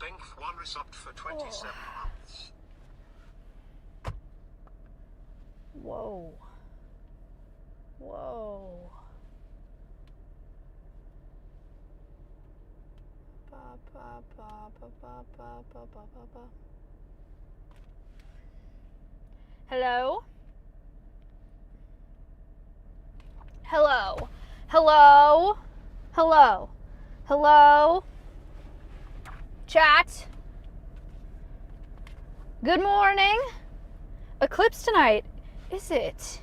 Bink 1 resubbed for 27 months. Whoa. Whoa. Ba, ba, ba, ba, ba, ba, ba, ba, ba. Hello? Hello? Hello? Hello? Hello? Chat? Good morning? Eclipse tonight, is it?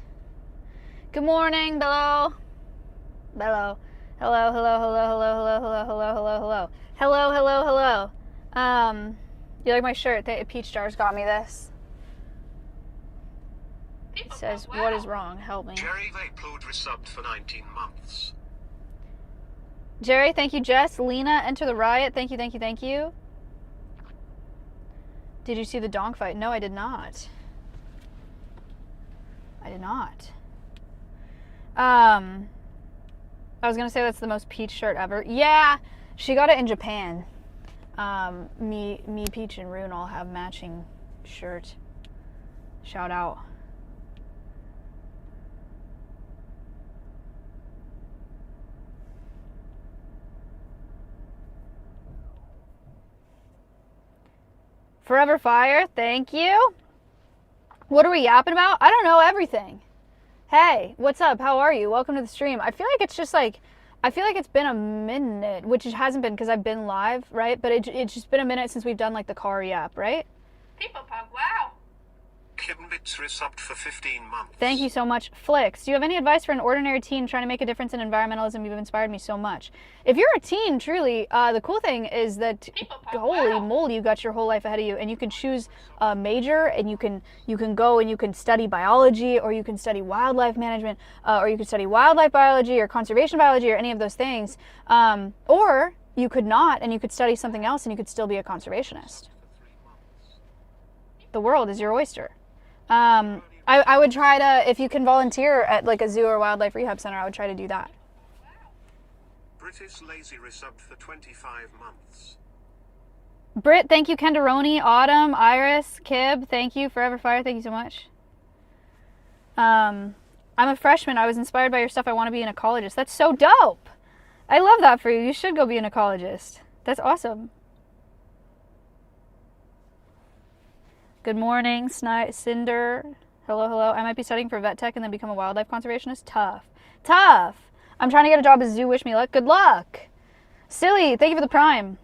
Good morning, Bello. Bello. Hello, hello, hello, hello, hello, hello, hello, hello, hello. Hello, hello, hello. You like my shirt? Peach Jars got me this. It says, what is wrong? Help me. Jerry Vapeload resubbed for 19 months. Jerry, thank you. Jess, Lena, enter the riot. Thank you, thank you, thank you. Did you see the donk fight? No, I did not. I did not. I was gonna say that's the most Peach shirt ever. Yeah, she got it in Japan. Me, Peach, and Rune all have matching shirt. Shout out. Forever Fire, thank you. What are we yapping about? I don't know everything. Hey, what's up? How are you? Welcome to the stream. I feel like it's just like, I feel like it's been a minute, which it hasn't been because I've been live, right? But it's just been a minute since we've done like the car yap, right? People pop, wow. Kimbits resubbed for 15 months. Thank you so much. Flix, do you have any advice for an ordinary teen trying to make a difference in environmentalism? You've inspired me so much. If you're a teen, truly, the cool thing is that, holy moly, you got your whole life ahead of you, and you can choose a major, and you can go and you can study biology, or you can study wildlife management, or you can study wildlife biology, or conservation biology, or any of those things. Or you could not, and you could study something else, and you could still be a conservationist. The world is your oyster. I would try to, if you can volunteer at like a zoo or wildlife rehab center, I would try to do that. British Lazy resubbed for 25 months. Britt, thank you. Kenderoni, Autumn, Iris, Kib, thank you. Forever Fire, thank you so much. I'm a freshman. I was inspired by your stuff. I want to be an ecologist. That's so dope. I love that for you. You should go be an ecologist. That's awesome. Good morning, Cinder. Hello, hello. I might be studying for vet tech and then become a wildlife conservationist. Tough. Tough. I'm trying to get a job as zoo. Wish me luck. Good luck. Silly, thank you for the prime.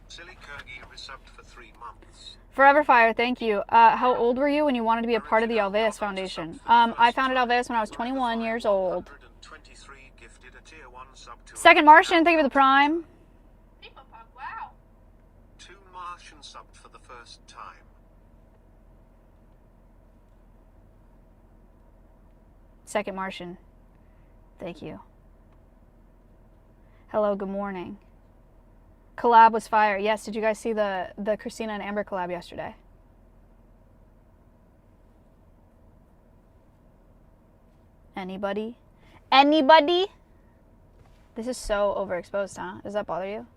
Silly Kurgi resubbed for 3 months. Forever Fire, thank you. How old were you when you wanted to be a part of the Alveus Foundation? I founded Alveus when I was 21 years old. Second Martian, thank you for the prime. People pop, wow. 2 Martian subbed for the first time. Second Martian, thank you. Hello, good morning. Collab was fire. Yes, did you guys see the Christina and Amber collab yesterday? Anybody? Anybody? This is so overexposed, huh? Does that bother you?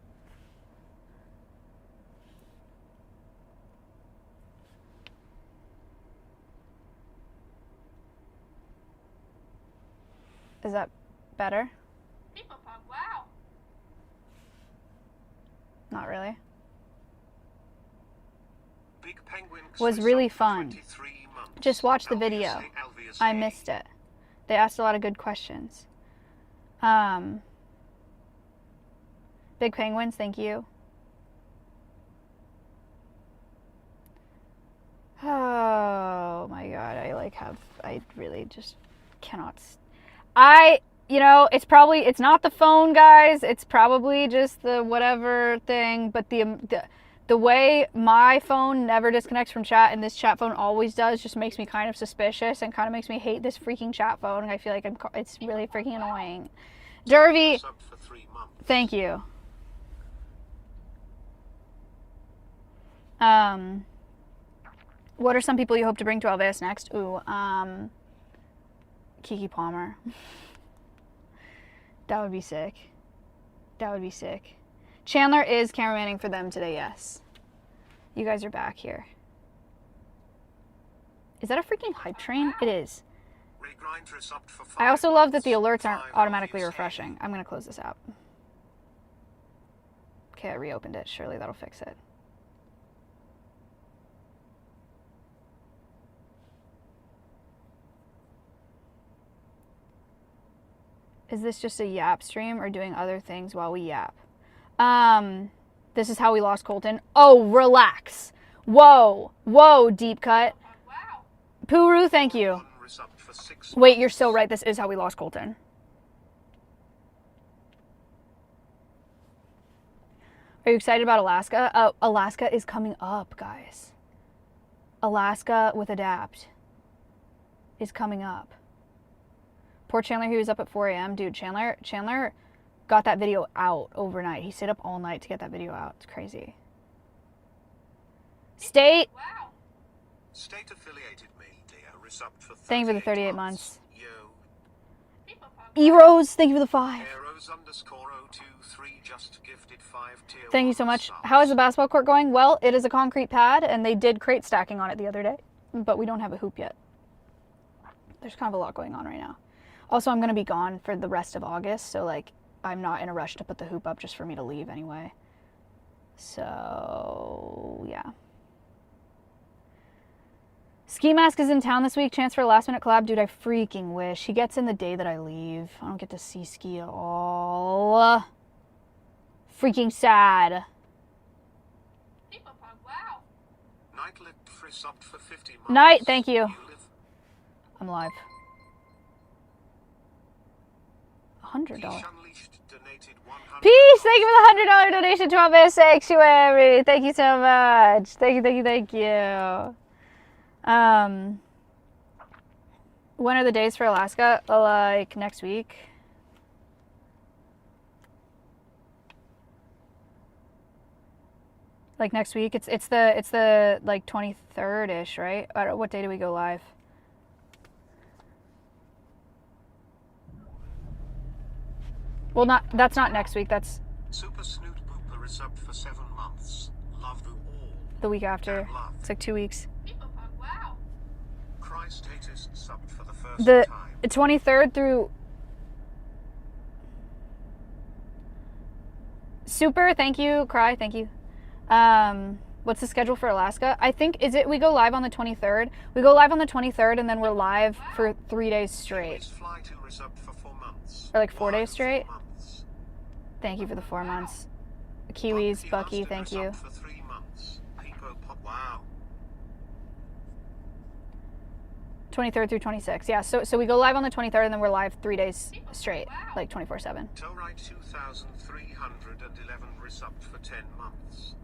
Is that better? People pop, wow. Not really. Big Penguins Was really resubbed for fun. 23 months. Just watch the Alveus video. A, Alveus I A. missed it. They asked a lot of good questions. Big Penguins, thank you. Oh my god, I really just cannot. You know, it's not the phone, guys. It's probably just the whatever thing, but the way my phone never disconnects from chat and this chat phone always does just makes me kind of suspicious and kind of makes me hate this freaking chat phone. I feel like it's really freaking annoying. Dervy, thank you. What are some people you hope to bring to Alveus next? Ooh, Kiki Palmer. That would be sick. That would be sick. Chandler is cameramanning for them today, yes. You guys are back here. Is that a freaking hype train? It is. I also love that the alerts aren't automatically refreshing. I'm going to close this app. Okay, I reopened it. Surely that'll fix it. Is this just a yap stream or doing other things while we yap? This is how we lost Colton. Oh, relax. Whoa. Whoa, deep cut. Wow. Puru, thank you. Wait, you're so right. This is how we lost Colton. Are you excited about Alaska? Alaska is coming up, guys. Alaska with Adapt is coming up. Poor Chandler, he was up at 4 a.m. Dude, Chandler got that video out overnight. He stayed up all night to get that video out. It's crazy. State. Wow. State affiliated media resubbed for Thank you for the 38 months. Yo. People pug. Eros, thank you for the 5. Arrows_023 just gifted 5 tier Thank you 1 so much. subs. How is the basketball court going? Well, it is a concrete pad, and they did crate stacking on it the other day, but we don't have a hoop yet. There's kind of a lot going on right now. Also, I'm going to be gone for the rest of August, so, like, I'm not in a rush to put the hoop up just for me to leave anyway. So, yeah. Ski Mask is in town this week. Chance for a last-minute collab. Dude, I freaking wish. He gets in the day that I leave. I don't get to see Ski at all. Freaking sad. People pug. Wow. Night lived free subbed for 50 months. Night, thank you. live I'm live. $100. Peace Unleashed donated 100. Peace! Thank you for the $100 donation to Alveus Sanctuary. Thank you so much. Thank you, thank you, thank you. When are the days for Alaska? Like next week. Like next week. It's the like 23rd-ish, right? I don't, what day do we go live? Well, that's not next week. That's Super Snoot Pooper resubbed for 7 months. Love you all. the week after. And love. It's like 2 weeks. People pug. Wow. Christ hatest subbed for the first The time. 23rd through Super, thank you. Cry, thank you. What's the schedule for Alaska? I think we go live on the 23rd. We go live on the 23rd and then we're live for 3 days straight. Fly to resubbed for 4 months. Or like 4 days Wild straight. 4 months. Thank you for the 4 months. Kiwis, Bucky, Mustard thank you. resubbed for 3 months. Peepo Pop. Wow. 23rd through 26th. Yeah, so we go live on the 23rd and then we're live 3 days straight, like 24/7. Towrite 2311 resubbed for 10 months.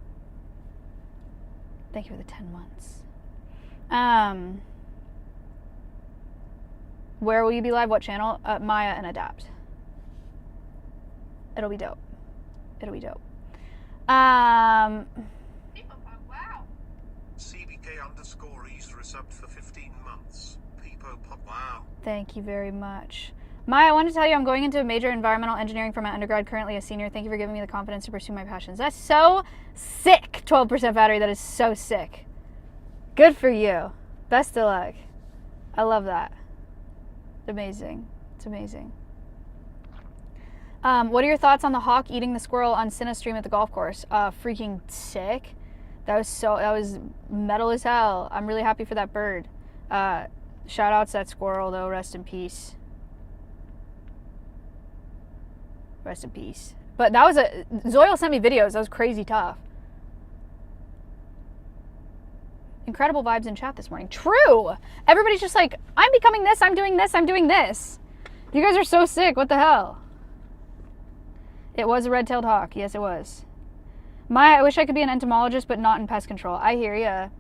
Thank you for the 10 months. Where will you be live? What channel? Maya and Adapt. It'll be dope. It'll be dope. People pug. Wow. CBK_E's resubbed for 15 months. Peepo Pop. Wow. Thank you very much. Maya, I wanted to tell you I'm going into major environmental engineering for my undergrad, currently a senior. Thank you for giving me the confidence to pursue my passions. That's so sick. 12% battery. That is so sick. Good for you. Best of luck. I love that. Amazing. It's amazing. What are your thoughts on the hawk eating the squirrel on Cinestream at the golf course? Freaking sick. That was metal as hell. I'm really happy for that bird. Shout out to that squirrel though. Rest in peace. Rest in peace. But that was Zoil sent me videos. That was crazy tough. Incredible vibes in chat this morning. True. Everybody's just like, I'm becoming this, I'm doing this, I'm doing this. You guys are so sick. What the hell? It was a red-tailed hawk. Yes, it was. I wish I could be an entomologist, but not in pest control. I hear ya.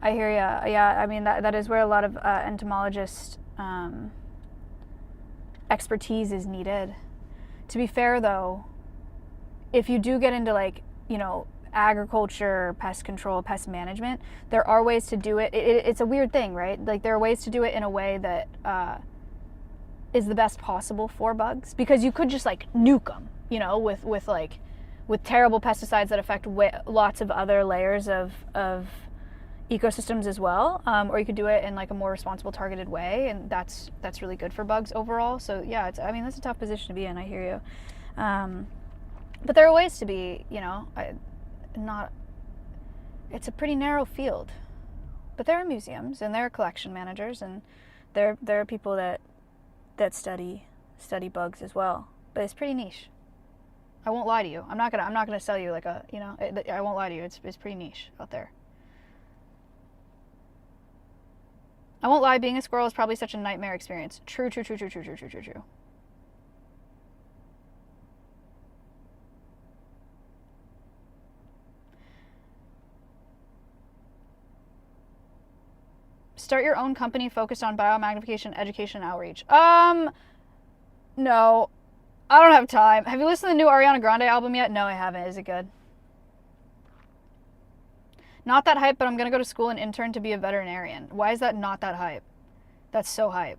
I hear ya. Yeah, I mean, that is where a lot of entomologist expertise is needed. To be fair, though, if you do get into, like, you know, agriculture, pest control, pest management, there are ways to do it. It's a weird thing, right? Like, there are ways to do it in a way that is the best possible for bugs, because you could just, like, nuke them, you know, with with terrible pesticides that affect lots of other layers of ecosystems as well, or you could do it in like a more responsible, targeted way, and that's really good for bugs overall. So yeah, I mean, that's a tough position to be in. I hear you, but there are ways to be, you know, it's a pretty narrow field, but there are museums and there are collection managers and there are people that study bugs as well, but it's pretty niche. I won't lie to you. I'm not gonna sell you like a, you know, I won't lie to you. It's pretty niche out there. I won't lie, being a squirrel is probably such a nightmare experience. True. Start your own company focused on biomagnification, education, and outreach. No. I don't have time. Have you listened to the new Ariana Grande album yet? No, I haven't. Is it good? Not that hype, but I'm going to go to school and intern to be a veterinarian. Why is that not that hype? That's so hype.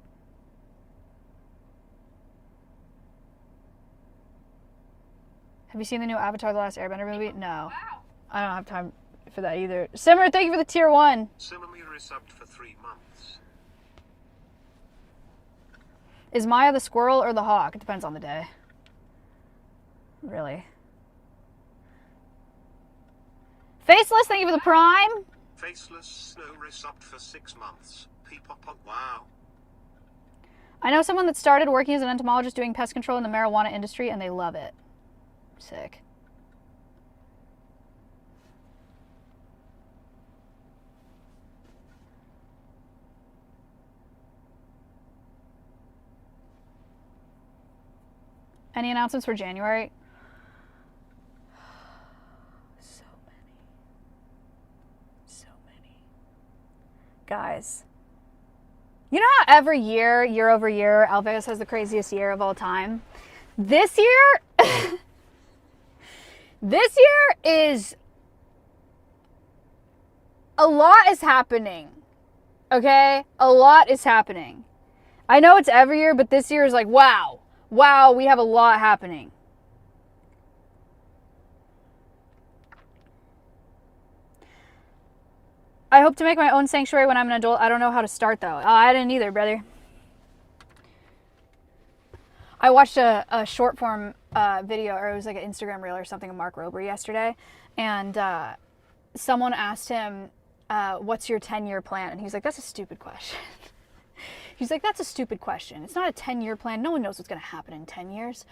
Have you seen the new Avatar: The Last Airbender movie? No. Wow. I don't have time for that either. Simmer, thank you for the tier 1. Simmer resubbed for 3 months. Is Maya the squirrel or the hawk? It depends on the day. Really. Faceless, thank you for the prime. Faceless Snow resubbed for 6 months. People, wow. I know someone that started working as an entomologist doing pest control in the marijuana industry, and they love it. Sick. Any announcements for January? So many. Guys. You know how every year over year, Alveus has the craziest year of all time? This year, this year is, a lot is happening. Okay? A lot is happening. I know it's every year, but this year is like, wow. Wow, we have a lot happening. I hope to make my own sanctuary when I'm an adult. I don't know how to start, though. I didn't either, brother. I watched a short form video, or it was like an Instagram reel or something of Mark Rober yesterday, and someone asked him, what's your 10-year plan? And he was like, that's a stupid question. He's like, that's a stupid question. It's not a 10-year plan. No one knows what's going to happen in 10 years.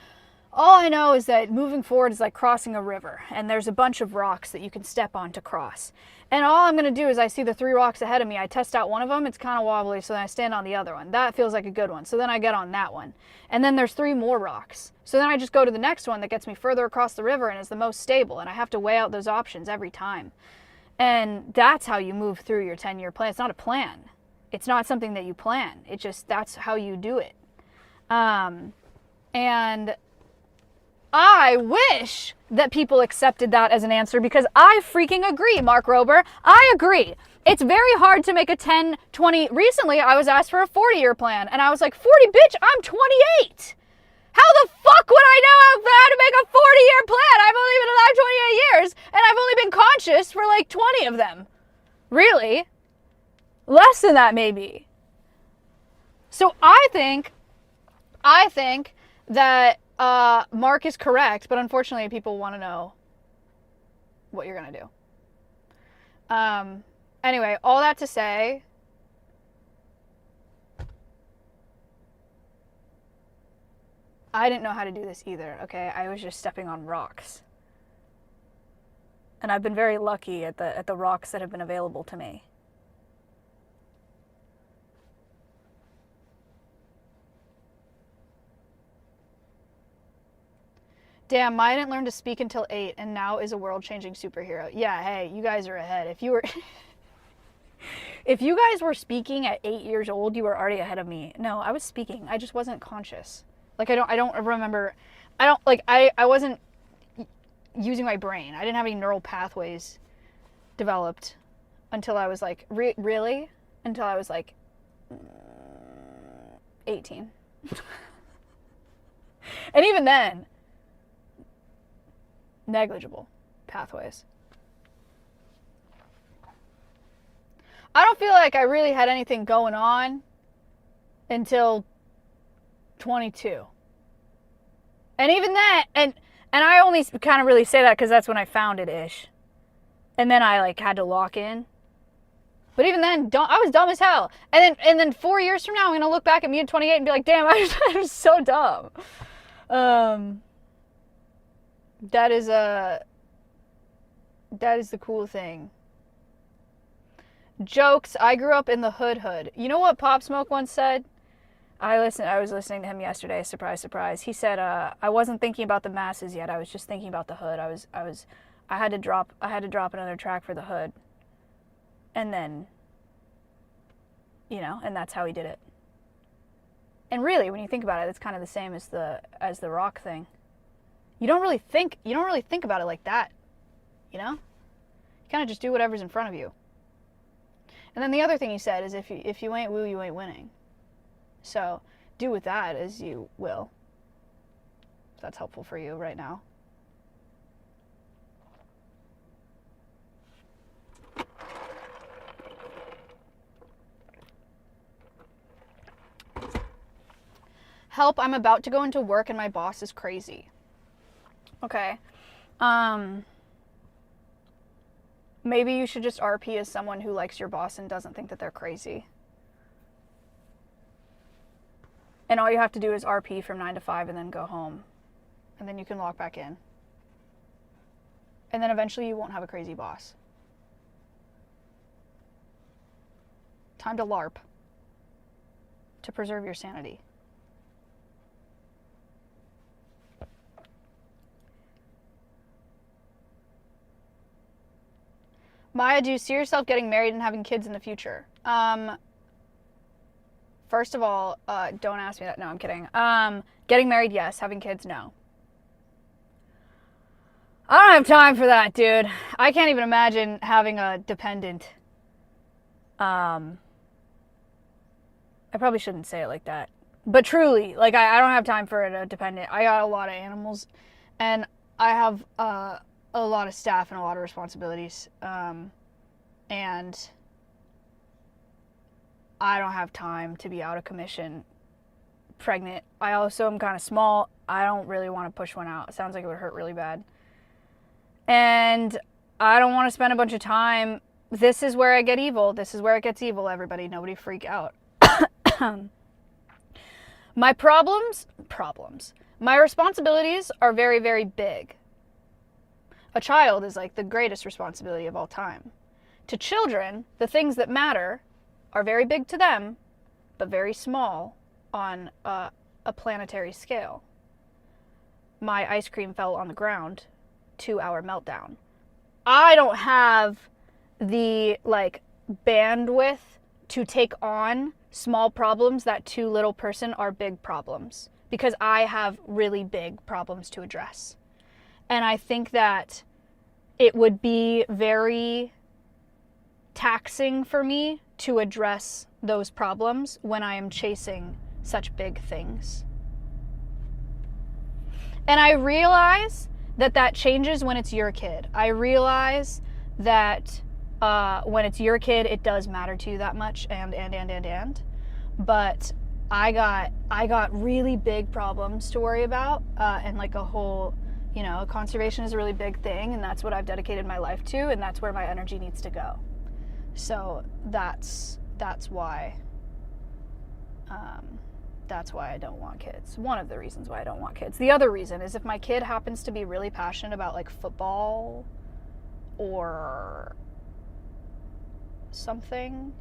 All I know is that moving forward is like crossing a river, and there's a bunch of rocks that you can step on to cross. And all I'm going to do is I see the 3 rocks ahead of me. I test out one of them. It's kind of wobbly, so then I stand on the other one. That feels like a good one. So then I get on that one. And then there's 3 more rocks. So then I just go to the next one that gets me further across the river and is the most stable. And I have to weigh out those options every time. And that's how you move through your 10-year plan. It's not a plan. It's not something that you plan. It just, that's how you do it. And I wish that people accepted that as an answer, because I freaking agree, Mark Rober. I agree. It's very hard to make a 10, 20. Recently, I was asked for a 40-year plan, and I was like, 40, bitch, I'm 28. How the fuck would I know how to make a 40-year plan? I've only been alive 28 years, and I've only been conscious for like 20 of them. Really? Less than that, maybe. So I think that Mark is correct, but unfortunately people want to know what you're going to do. Anyway, all that to say, I didn't know how to do this either, okay? I was just stepping on rocks. And I've been very lucky at the rocks that have been available to me. Damn, Maya didn't learn to speak until 8 and now is a world-changing superhero. Yeah, hey, you guys are ahead. If you guys were speaking at 8 years old, you were already ahead of me. No, I was speaking. I just wasn't conscious. Like, I don't remember. I wasn't using my brain. I didn't have any neural pathways developed until I was like, really? Until I was like 18. And even then, Negligible pathways. I don't feel like I really had anything going on until 22. And even that, and I only kind of really say that because that's when I found it-ish. And then I like had to lock in. But even then, I was dumb as hell. And then 4 years from now, I'm going to look back at me at 28 and be like, damn, I was so dumb. That is the cool thing. Jokes. I grew up in the hood. You know what Pop Smoke once said? I was listening to him yesterday. Surprise, surprise. He said, "I wasn't thinking about the masses yet. I was just thinking about the hood. I had to drop another track for the hood." And then, and that's how he did it. And really, when you think about it, it's kind of the same as the rock thing. You don't really think about it like that, You kind of just do whatever's in front of you. And then the other thing he said is, if you ain't woo, you ain't winning. So do with that as you will. If that's helpful for you right now. Help, I'm about to go into work and my boss is crazy. Okay. Maybe you should just RP as someone who likes your boss and doesn't think that they're crazy. And all you have to do is RP from 9 to 5 and then go home. And then you can log back in. And then eventually you won't have a crazy boss. Time to LARP. To preserve your sanity. Maya, do you see yourself getting married and having kids in the future? First of all, don't ask me that. No, I'm kidding. Getting married, yes. Having kids, no. I don't have time for that, dude. I can't even imagine having a dependent. I probably shouldn't say it like that. But truly, like, I don't have time for a dependent. I got a lot of animals, and I have a lot of staff and a lot of responsibilities. And I don't have time to be out of commission pregnant. I also am kind of small. I don't really want to push one out. It sounds like it would hurt really bad. And I don't want to spend a bunch of time. This is where I get evil. This is where it gets evil, everybody. Nobody freak out. My problems. My responsibilities are very, very big. A child is like the greatest responsibility of all time. To children, the things that matter are very big to them, but very small on a planetary scale. My ice cream fell on the ground, 2-hour meltdown. I don't have the bandwidth to take on small problems that to little person are big problems, because I have really big problems to address. And I think that it would be very taxing for me to address those problems when I am chasing such big things. And I realize that changes when it's your kid. I realize that when it's your kid, it does matter to you that much, and. But I got really big problems to worry about, and like a whole, conservation is a really big thing, and that's what I've dedicated my life to, and that's where my energy needs to go. So that's why I don't want kids. One of the reasons why I don't want kids. The other reason is if my kid happens to be really passionate about like football or something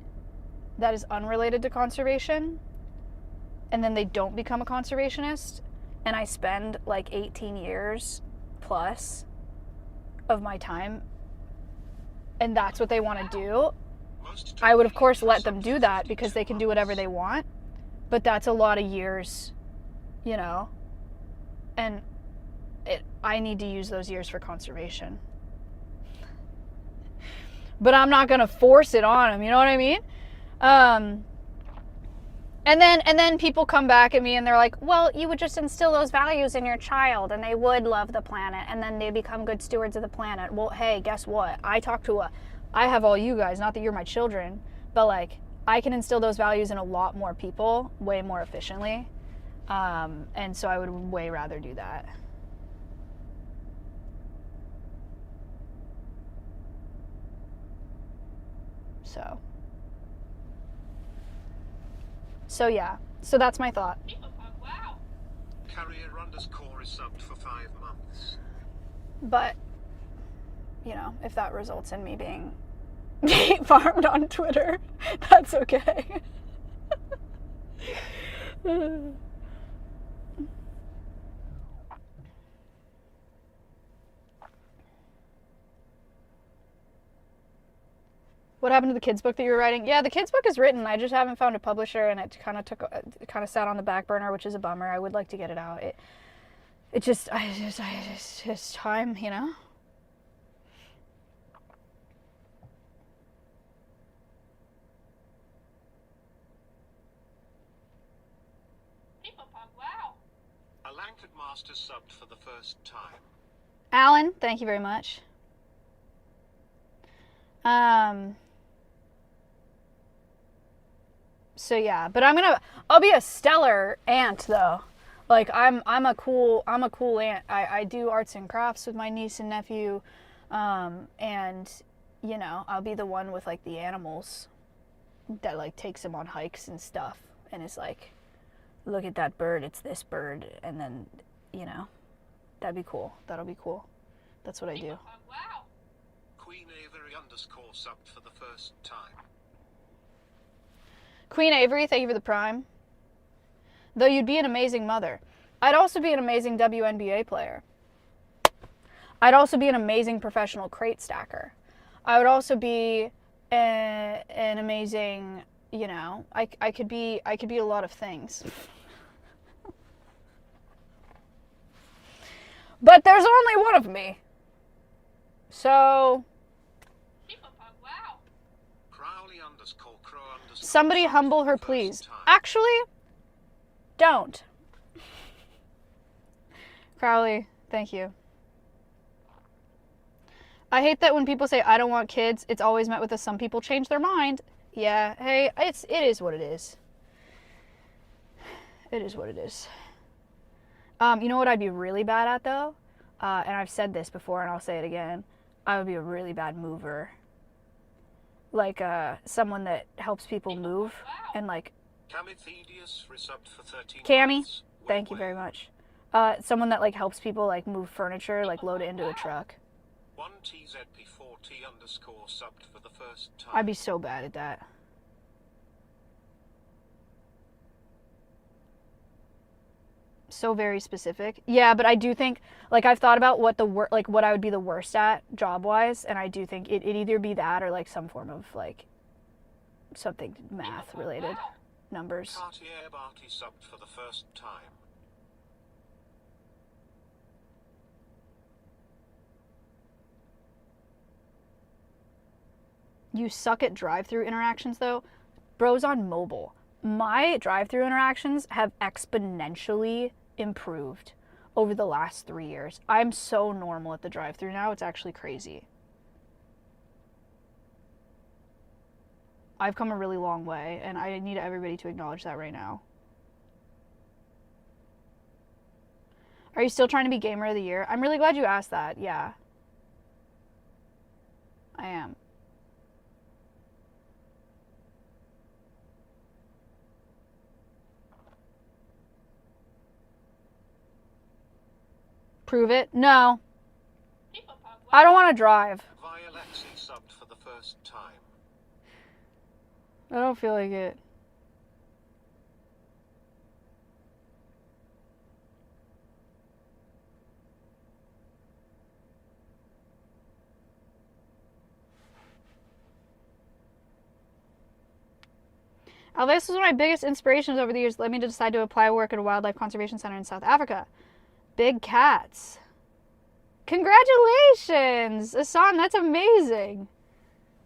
that is unrelated to conservation, and then they don't become a conservationist, and I spend like 18 years plus of my time, and that's what they want to do, I would of course let them do that because they can do whatever they want, but that's a lot of years, and I need to use those years for conservation. But I'm not going to force it on them, you know what I mean? And then people come back at me and they're like, well, you would just instill those values in your child and they would love the planet and then they become good stewards of the planet. Well, hey, guess what? I have all you guys, not that you're my children, but like I can instill those values in a lot more people way more efficiently. And so I would way rather do that. So yeah. So that's my thought. Wow. Carrier underscore is subbed for 5 months. But, you know, if that results in me being farmed on Twitter, that's okay. What happened to the kids book that you were writing? Yeah, the kids book is written. I just haven't found a publisher, and it kind of sat on the back burner, which is a bummer. I would like to get it out. It's just time, you know. Wow. A Lankard Master subbed for the first time. Alan, thank you very much. So yeah, but I'll be a stellar aunt though. Like I'm a cool aunt. I do arts and crafts with my niece and nephew, and you know I'll be the one with like the animals that like takes them on hikes and stuff, and it's like, look at that bird, it's this bird, and then you know, that'd be cool. That'll be cool. That's what I do. Wow. Queen Avery underscore subbed for the first time. Queen Avery, thank you for the prime. Though you'd be an amazing mother. I'd also be an amazing WNBA player. I'd also be an amazing professional crate stacker. I would also be an amazing, you know, I could be a lot of things. But there's only one of me. So Wow. Crowley underscore crow underscore somebody subbed humble for her, the first please. time. Actually, don't. Crowley, thank you. I hate that when people say I don't want kids, it's always met with a some people change their mind. Yeah, hey, it is what it is. It is what it is. You know what I'd be really bad at though? And I've said this before and I'll say it again. I would be a really bad mover. Like someone that helps people move and like Camithedius resubbed for 13 Cammy, months. thank you very much. Someone that like helps people like move furniture, like load it into a truck. 1TZP4T underscore subbed for the first time. I'd be so bad at that. So very specific. Yeah, but I do think like I've thought about what what I would be the worst at job wise, and I do think it'd either be that or like some form of like something math related, numbers. Cartier Barty subbed for the first time. You suck at drive-through interactions though. Bros on mobile. My drive-through interactions have exponentially improved over the last 3 years. I'm so normal at the drive-through now, it's actually crazy. I've come a really long way, and I need everybody to acknowledge that right now. Are you still trying to be Gamer of the Year? I'm really glad you asked that, yeah. I am. Prove it? No. I don't want to drive. Violexi subbed for the first time. I don't feel like it. Alveus was one of my biggest inspirations over the years. Led me to decide to apply work at a wildlife conservation center in South Africa. Big cats. Congratulations, Asan, that's amazing.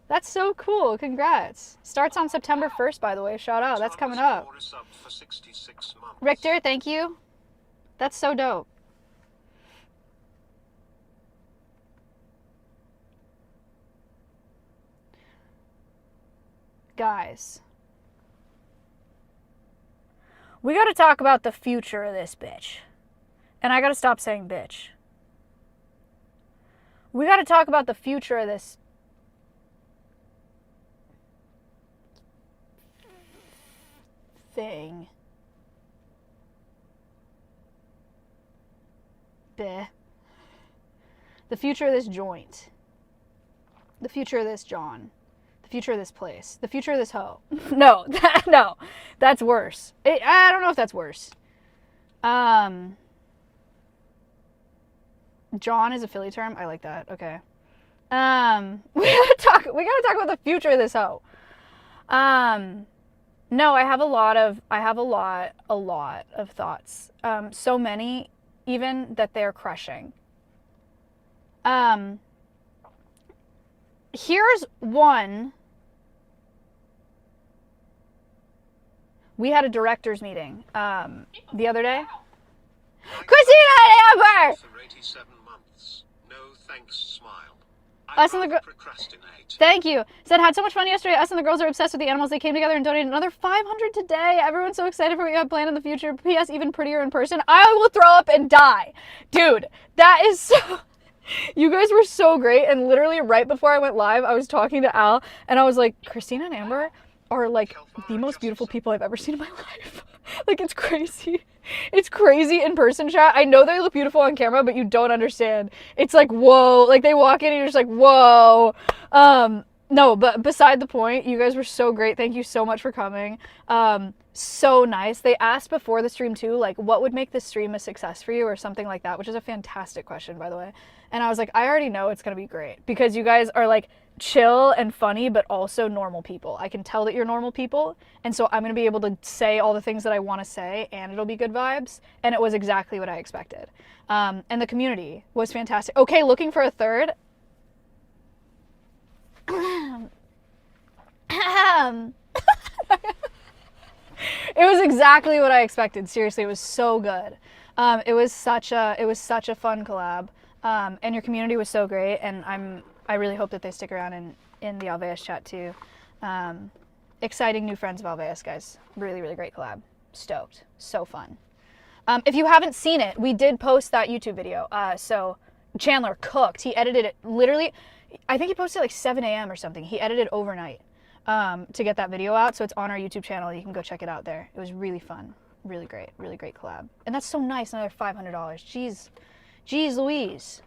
That's so cool. Congrats. Starts on September 1st, by the way. Shout out. That's coming up. Thomas Moore is up for 66 months. Richter, thank you. That's so dope. Guys, we gotta talk about the future of this bitch. And I gotta stop saying bitch. We gotta talk about the future of this thing. Bleh. The future of this joint. The future of this John. The future of this place. The future of this hoe. No, no, that's worse. I don't know if that's worse. John is a Philly term. I like that. Okay. We gotta talk about the future of this hoe. No, I have a lot of thoughts. So many, even that they're crushing. Here's one. We had a director's meeting the other day. Christina Amber! For 87 months. No thanks, smile. Us and the girl. Procrastinate. Thank you. Said, had so much fun yesterday. Us and the girls are obsessed with the animals. They came together and donated another 500 today. Everyone's so excited for what you have planned in the future. P.S. even prettier in person. I will throw up and die. Dude, that is so... You guys were so great. And literally right before I went live, I was talking to Al and I was like, Christina and Amber are like the most beautiful people I've ever seen in my life. Like, it's crazy. It's crazy in person, chat. I know they look beautiful on camera, but you don't understand. It's like, whoa. Like, they walk in and you're just like, whoa. No, but beside the point, you guys were so great. Thank you so much for coming. So nice. They asked before the stream too, like, what would make this stream a success for you or something like that, which is a fantastic question, by the way. And I was like, I already know it's going to be great because you guys are like chill and funny, but also normal people. I can tell that you're normal people. And so I'm going to be able to say all the things that I want to say and it'll be good vibes. And it was exactly what I expected. And the community was fantastic. Okay, looking for a third. It was exactly what I expected. Seriously, it was so good. It was such a fun collab. And your community was so great, and I really hope that they stick around in the Alveus chat too. Exciting new friends of Alveus, guys. Really, really great collab. Stoked. So fun. If you haven't seen it, we did post that YouTube video. So Chandler cooked. He edited it literally, I think he posted like 7 a.m. or something. He edited overnight to get that video out. So it's on our YouTube channel. You can go check it out there. It was really fun. Really great collab. And that's so nice, another $500. Jeez Louise.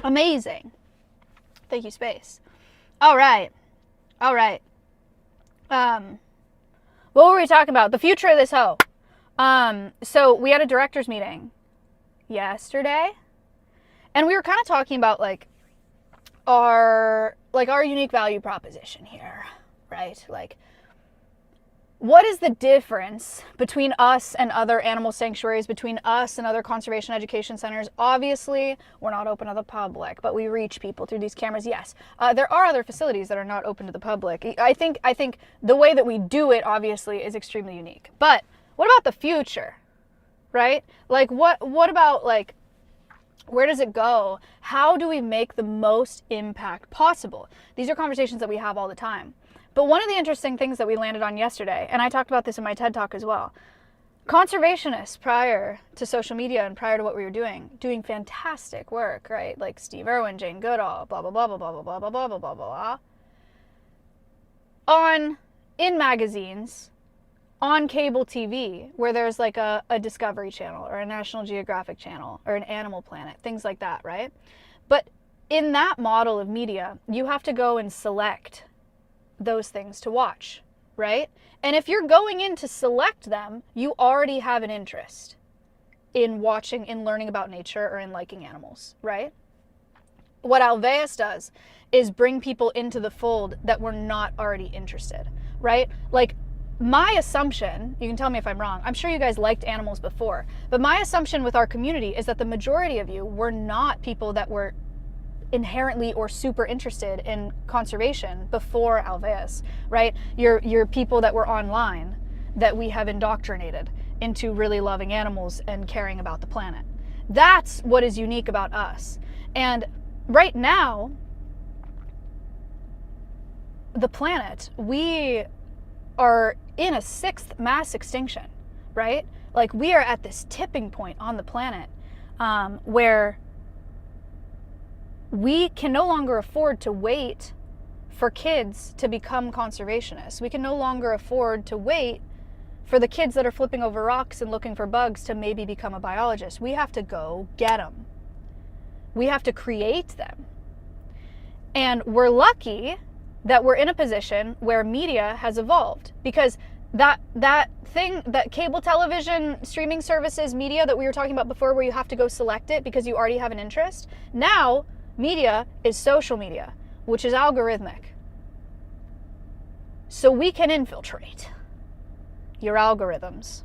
Amazing. Thank you, Space. All right. What were we talking about? The future of this hoe. So we had a director's meeting yesterday, and we were kind of talking about like our unique value proposition here, right? Like, what is the difference between us and other animal sanctuaries, between us and other conservation education centers? Obviously, we're not open to the public, but we reach people through these cameras. Yes, there are other facilities that are not open to the public. I think the way that we do it, obviously, is extremely unique. But what about the future, right? Like, what about, like, where does it go? How do we make the most impact possible? These are conversations that we have all the time. But one of the interesting things that we landed on yesterday, and I talked about this in my TED Talk as well, conservationists prior to social media and prior to what we were doing fantastic work, right? Like Steve Irwin, Jane Goodall, blah, blah, blah, blah, blah, blah, blah, blah, blah, blah, blah, blah, in magazines, on cable TV, where there's like a Discovery Channel or a National Geographic Channel or an Animal Planet, things like that, right? But in that model of media, you have to go and select those things to watch, right? And if you're going in to select them, you already have an interest in watching, in learning about nature, or in liking animals, right? What Alveus does is bring people into the fold that were not already interested, right? Like, my assumption, you can tell me if I'm wrong, I'm sure you guys liked animals before, but my assumption with our community is that the majority of you were not people that were inherently or super interested in conservation before Alveus, right? Your people that were online that we have indoctrinated into really loving animals and caring about the planet. That's what is unique about us. And right now, the planet, we are in a 6th mass extinction, right? Like, we are at this tipping point on the planet where we can no longer afford to wait for kids to become conservationists. We can no longer afford to wait for the kids that are flipping over rocks and looking for bugs to maybe become a biologist. We have to go get them. We have to create them. And we're lucky that we're in a position where media has evolved, because that cable television streaming services media that we were talking about before, where you have to go select it because you already have an interest, now media is social media, which is algorithmic. So we can infiltrate your algorithms.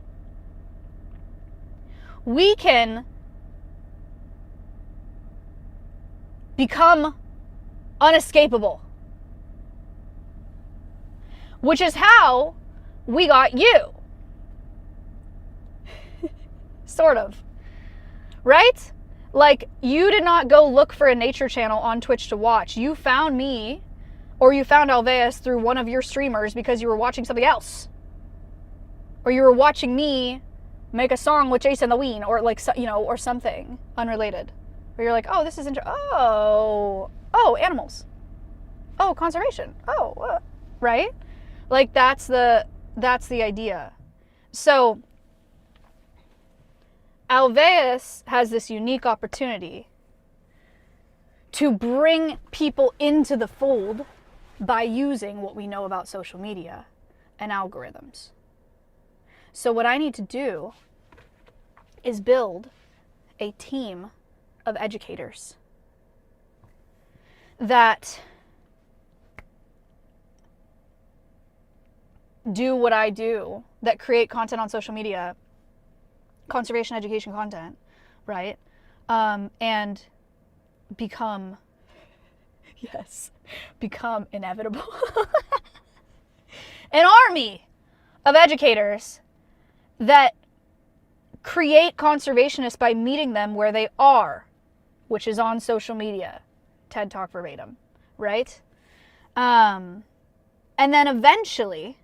We can become unescapable, which is how we got you. Sort of. Right? Like, you did not go look for a nature channel on Twitch to watch. You found me, or you found Alveus through one of your streamers because you were watching something else. Or you were watching me make a song with Jason the Ween, or like, you know, or something unrelated. Where you're like, oh, this is oh, animals. Oh, conservation. Oh, right? Like, that's the idea. So Alveus has this unique opportunity to bring people into the fold by using what we know about social media and algorithms. So what I need to do is build a team of educators that do what I do, that create content on social media, conservation education content, right? And become inevitable. An army of educators that create conservationists by meeting them where they are, which is on social media. TED Talk verbatim, right? And then eventually,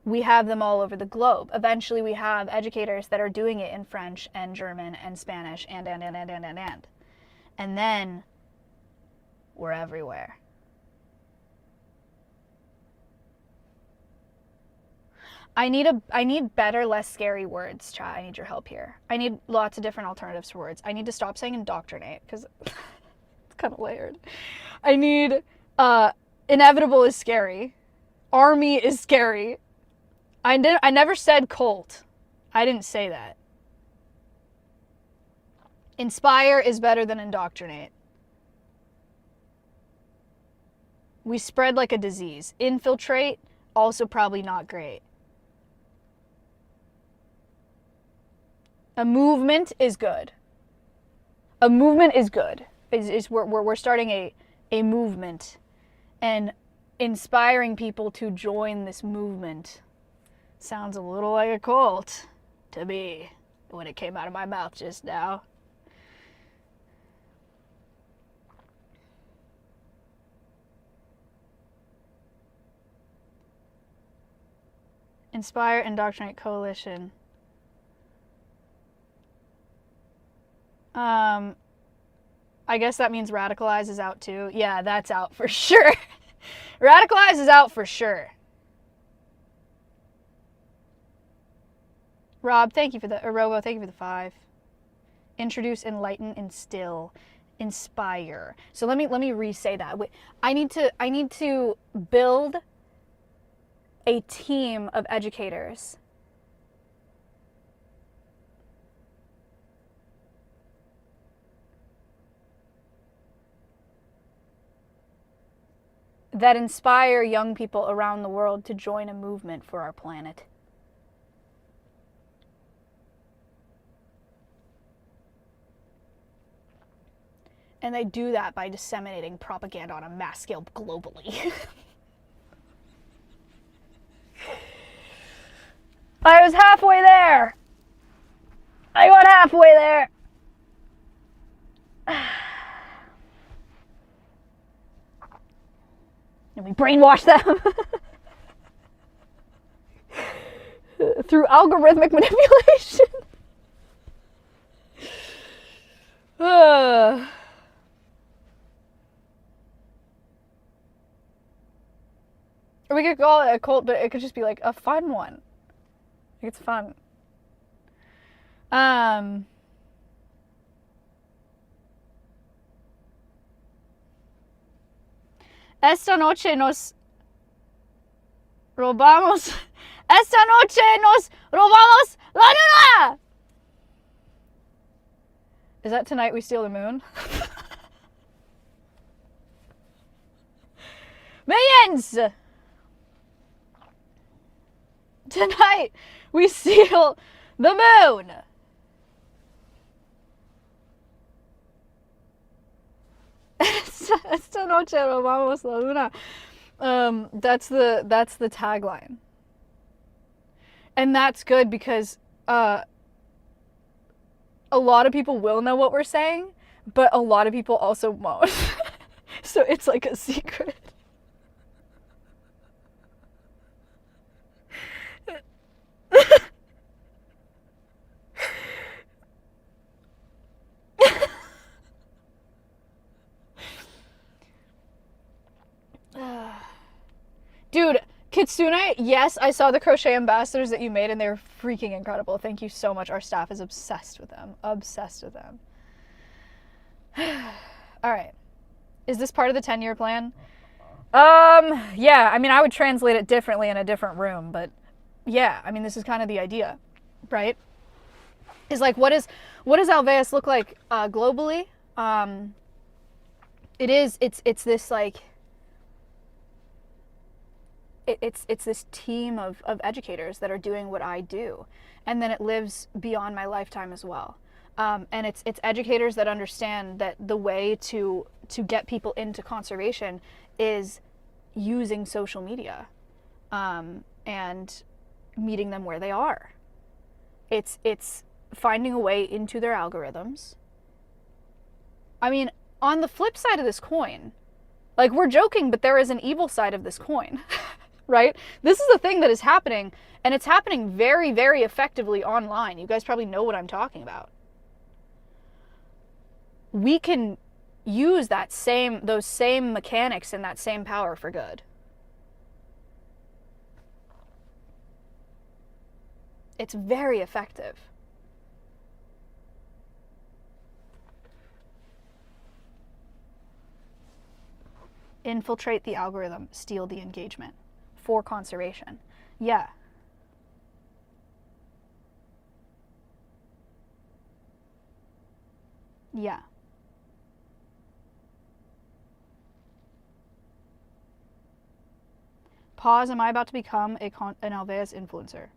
we have them all over the globe. Eventually, we have educators that are doing it in French and German and Spanish and. And then, we're everywhere. I need better, less scary words, chat. I need your help here. I need lots of different alternatives for words. I need to stop saying indoctrinate, because it's kind of layered. I need, inevitable is scary. Army is scary. I never said cult. I didn't say that. Inspire is better than indoctrinate. We spread like a disease. Infiltrate, also probably not great. A movement is good. A movement is good. We're starting a movement, and inspiring people to join this movement sounds a little like a cult to me when it came out of my mouth just now. Inspire, Indoctrinate Coalition. I guess that means Radicalize is out too. Yeah, that's out for sure. Radicalize is out for sure. Rob, thank you for the, Robo, thank you for the 5. Introduce, enlighten, instill, inspire. So let me re-say that. I need to build a team of educators that inspire young people around the world to join a movement for our planet. And they do that by disseminating propaganda on a mass scale globally. I was halfway there. I got halfway there. And we brainwash them through algorithmic manipulation. Or we could call it a cult, but it could just be like a fun one. It's fun. Esta noche nos robamos. Esta noche nos robamos la luna. Is that tonight we steal the moon? Millions! Tonight we steal the moon. Esta noche robamos la luna. That's the tagline. And that's good because a lot of people will know what we're saying, but a lot of people also won't. So it's like a secret. Dude, Kitsune, yes, I saw the crochet ambassadors that you made and they're freaking incredible. Thank you so much. Our staff is obsessed with them. Obsessed with them. All right. Is this part of the 10-year plan? Yeah, I mean, I would translate it differently in a different room, but yeah, I mean, this is kind of the idea, right? Is like, what does Alveus look like globally? It's this like, it's this team of educators that are doing what I do, and then it lives beyond my lifetime as well. And it's educators that understand that the way to get people into conservation is using social media, and meeting them where they are. It's finding a way into their algorithms. I mean, on the flip side of this coin, like, we're joking, but there is an evil side of this coin. Right? This is a thing that is happening, and it's happening very, very effectively online. You guys probably know what I'm talking about. We can use those same mechanics and that same power for good. It's very effective. Infiltrate the algorithm, steal the engagement. For conservation. Yeah. Yeah. Pause, am I about to become an Alveus influencer?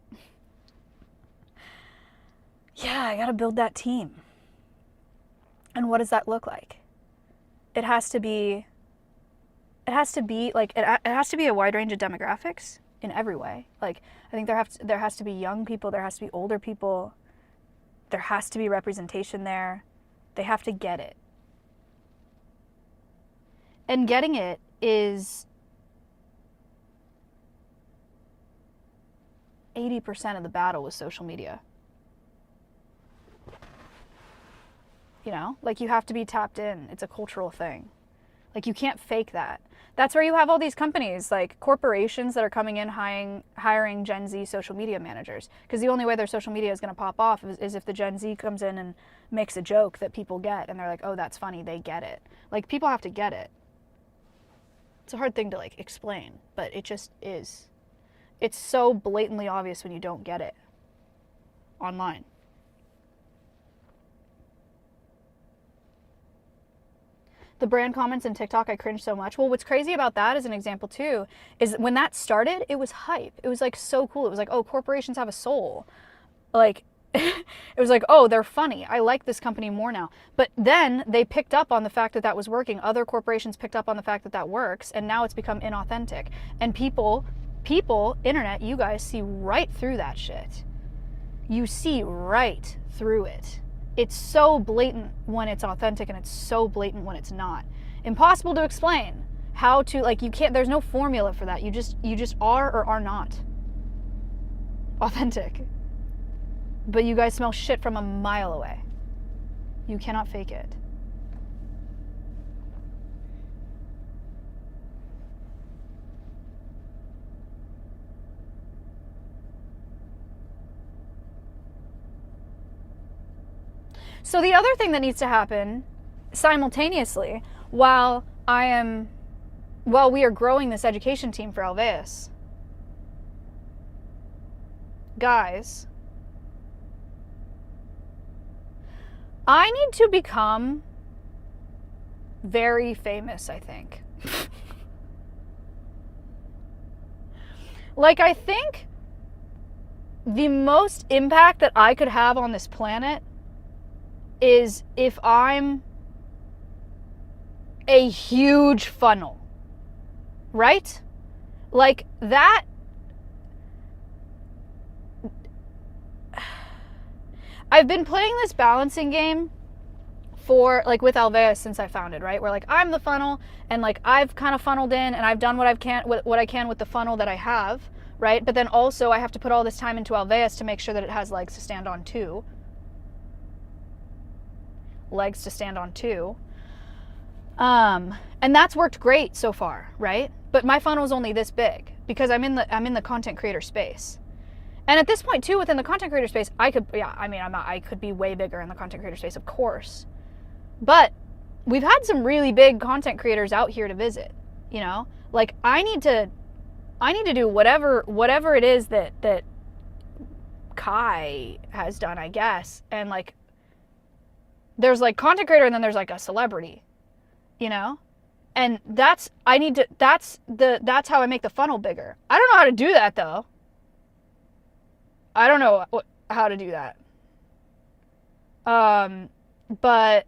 Yeah, I gotta build that team. And what does that look like? It has to be a wide range of demographics in every way. Like, I think there has to be young people, there has to be older people, there has to be representation there. They have to get it. And getting it is 80% of the battle with social media. You know, like, you have to be tapped in. It's a cultural thing. Like, you can't fake that. That's where you have all these companies, like corporations that are coming in hiring Gen Z social media managers. Because the only way their social media is going to pop off is if the Gen Z comes in and makes a joke that people get. And they're like, oh, that's funny. They get it. Like, people have to get it. It's a hard thing to, like, explain. But it just is. It's so blatantly obvious when you don't get it online. The brand comments in TikTok, I cringe so much. Well, what's crazy about that as an example too, is when that started, it was hype. It was like so cool. It was like, oh, corporations have a soul. Like, it was like, oh, they're funny. I like this company more now. But then they picked up on the fact that that was working. Other corporations picked up on the fact that that works, and now it's become inauthentic. And people, internet, you guys see right through that shit. You see right through it. It's so blatant when it's authentic, and it's so blatant when it's not. Impossible to explain how to, like, you can't, there's no formula for that. You just are or are not authentic. But you guys smell shit from a mile away. You cannot fake it. So the other thing that needs to happen simultaneously while we are growing this education team for Alveus, guys, I need to become very famous, I think. Like, I think the most impact that I could have on this planet is if I'm a huge funnel, right? Like that. I've been playing this balancing game for, like, with Alveus since I found it, right? Where, like, I'm the funnel, and, like, I've kind of funneled in, and I've done what I can with the funnel that I have, right? But then also I have to put all this time into Alveus to make sure that it has legs to stand on too. Legs to stand on too. And that's worked great so far, right? But my funnel is only this big because I'm in the content creator space. And at this point too, within the content creator space, I could be way bigger in the content creator space, of course. But we've had some really big content creators out here to visit, you know? Like, I need to do whatever it is that Kai has done, I guess. And, like, there's, like, content creator, and then there's, like, a celebrity, you know? And that's how I make the funnel bigger. I don't know how to do that, though. I don't know how to do that. But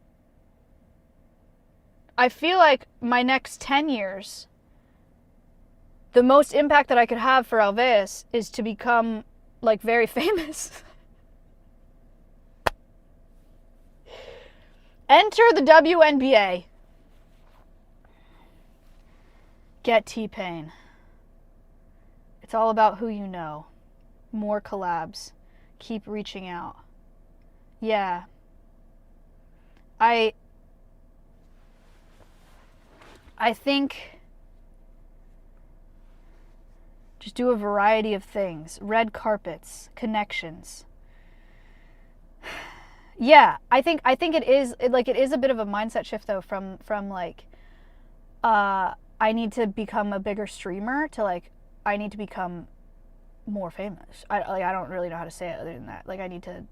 I feel like my next 10 years, the most impact that I could have for Alveus is to become, like, very famous. Enter the WNBA. Get T-Pain. It's all about who you know. More collabs. Keep reaching out. Yeah. I think just do a variety of things. Red carpets, connections. Yeah, I think it is a bit of a mindset shift though from like I need to become a bigger streamer to, like, I need to become more famous. I don't really know how to say it other than that. Like, I need to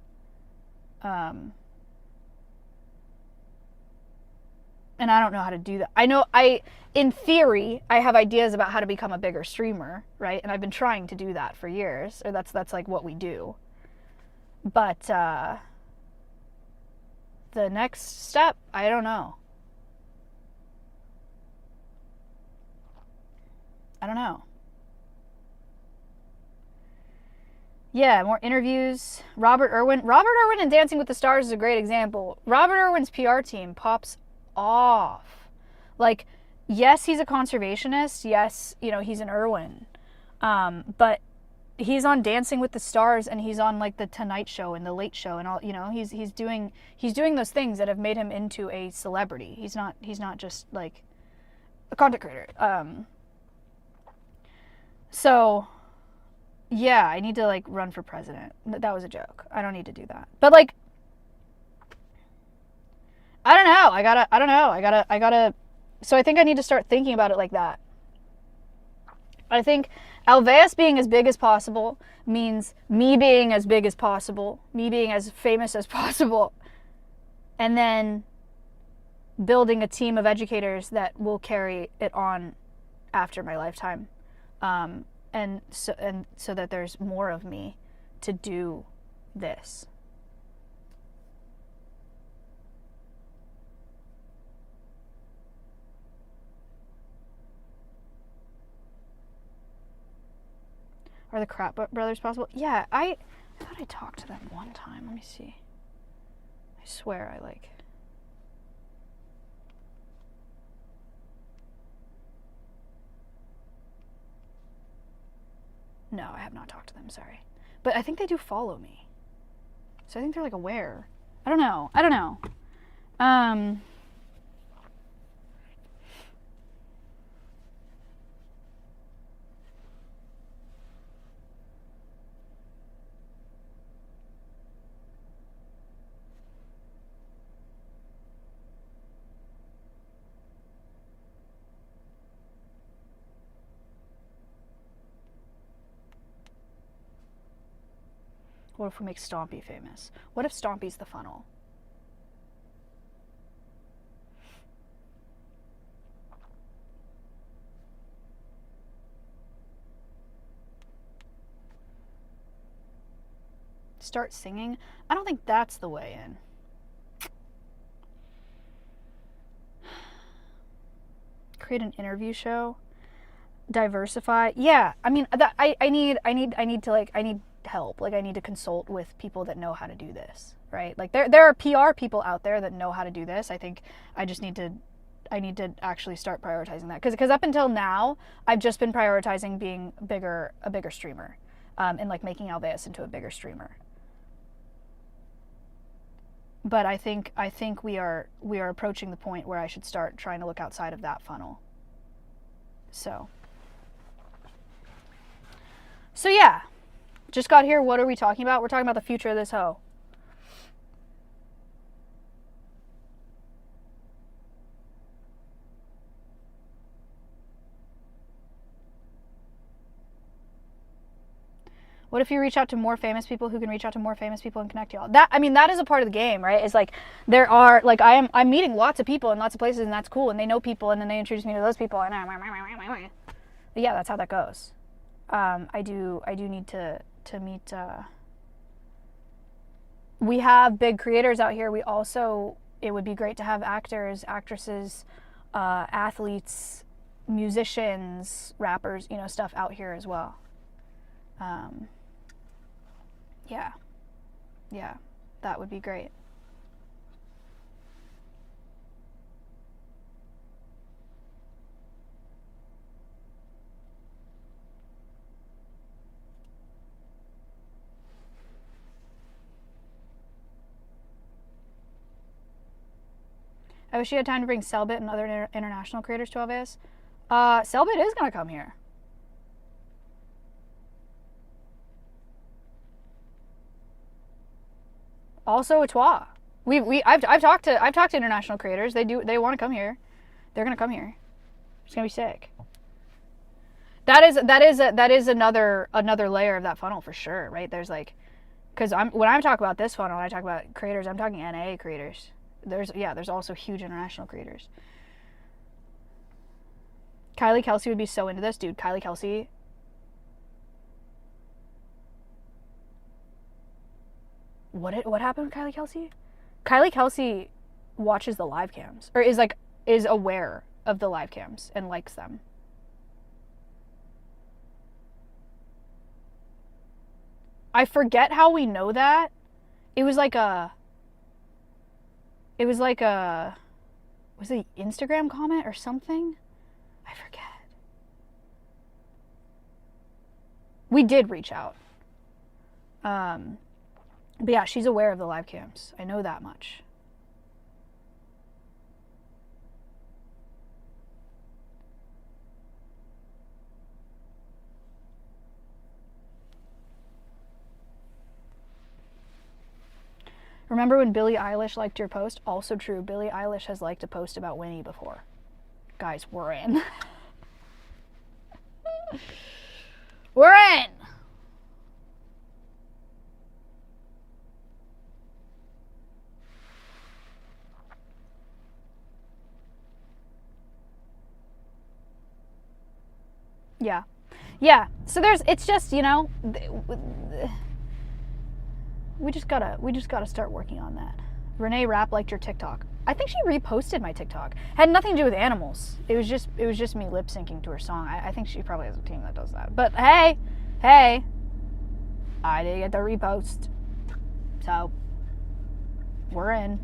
and I don't know how to do that. I know in theory, I have ideas about how to become a bigger streamer, right? And I've been trying to do that for years. Or that's like what we do. But the next step, I don't know. Yeah, more interviews. Robert Irwin and Dancing with the Stars is a great example. Robert Irwin's PR team pops off. Like, yes, he's a conservationist. Yes, you know, he's an Irwin. But he's on Dancing with the Stars, and he's on, like, the Tonight Show and the Late Show and all, you know, he's doing those things that have made him into a celebrity. He's not just, like, a content creator. So yeah, I need to, like, run for president. That was a joke. I don't need to do that. But, like, I don't know. I gotta. So I think I need to start thinking about it like that. I think Alveus being as big as possible means me being as big as possible, me being as famous as possible, and then building a team of educators that will carry it on after my lifetime. And so that there's more of me to do this, Are the Crap Brothers possible? Yeah, I thought I talked to them one time. Let me see. I swear I like... No, I have not talked to them, sorry. But I think they do follow me. So I think they're like aware. I don't know. What if we make Stompy famous? What if Stompy's the funnel? Start singing? I don't think that's the way in. Create an interview show? Diversify? Yeah, I mean, I need help. Like, I need to consult with people that know how to do this, right? Like, there are PR people out there that know how to do this. I think I need to actually start prioritizing that, because up until now I've just been prioritizing being a bigger streamer, and like making Alveus into a bigger streamer. But I think we are approaching the point where I should start trying to look outside of that funnel. So yeah. Just got here. What are we talking about? We're talking about the future of this hoe. What if you reach out to more famous people who can reach out to more famous people and connect y'all? That is a part of the game, right? It's like, there are, like, I'm meeting lots of people in lots of places, and that's cool, and they know people, and then they introduce me to those people, and but yeah, that's how that goes. I do need to meet, we have big creators out here. We also, it would be great to have actors, actresses, athletes, musicians, rappers, stuff out here as well. Yeah, that would be great. I wish you had time to bring Selbit and other international creators to Alveus. Selbit is going to come here. Also, Etoile. I've talked to international creators. They want to come here. They're going to come here. It's going to be sick. That is another layer of that funnel for sure, right? There's like, because when I talk about this funnel, I talk about creators. I'm talking NA creators. There's also huge international creators. Kylie Kelsey would be so into this, dude. Kylie Kelsey. What happened with Kylie Kelsey? Kylie Kelsey watches the live cams, or is aware of the live cams and likes them. I forget how we know that. It was an Instagram comment or something? I forget. We did reach out. But yeah, she's aware of the live cams. I know that much. Remember when Billie Eilish liked your post? Also true. Billie Eilish has liked a post about Winnie before. Guys, we're in. We're in! Yeah. Yeah. So it's just, we just gotta start working on that. Renee Rapp liked your TikTok. I think she reposted my TikTok. Had nothing to do with animals. It was just me lip syncing to her song. I think she probably has a team that does that. But hey, Hey, I did get the repost. So, we're in.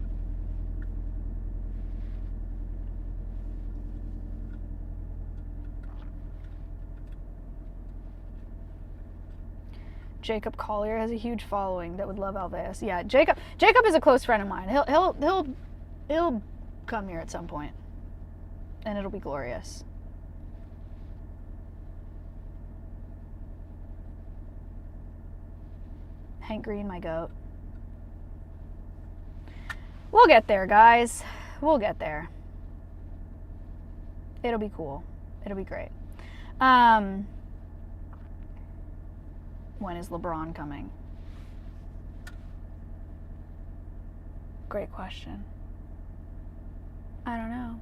Jacob Collier has a huge following that would love Alveus. Yeah, Jacob is a close friend of mine. He'll come here at some point, and it'll be glorious. Hank Green, my goat. We'll get there, guys. We'll get there. It'll be cool. It'll be great. When is LeBron coming? Great question. I don't know.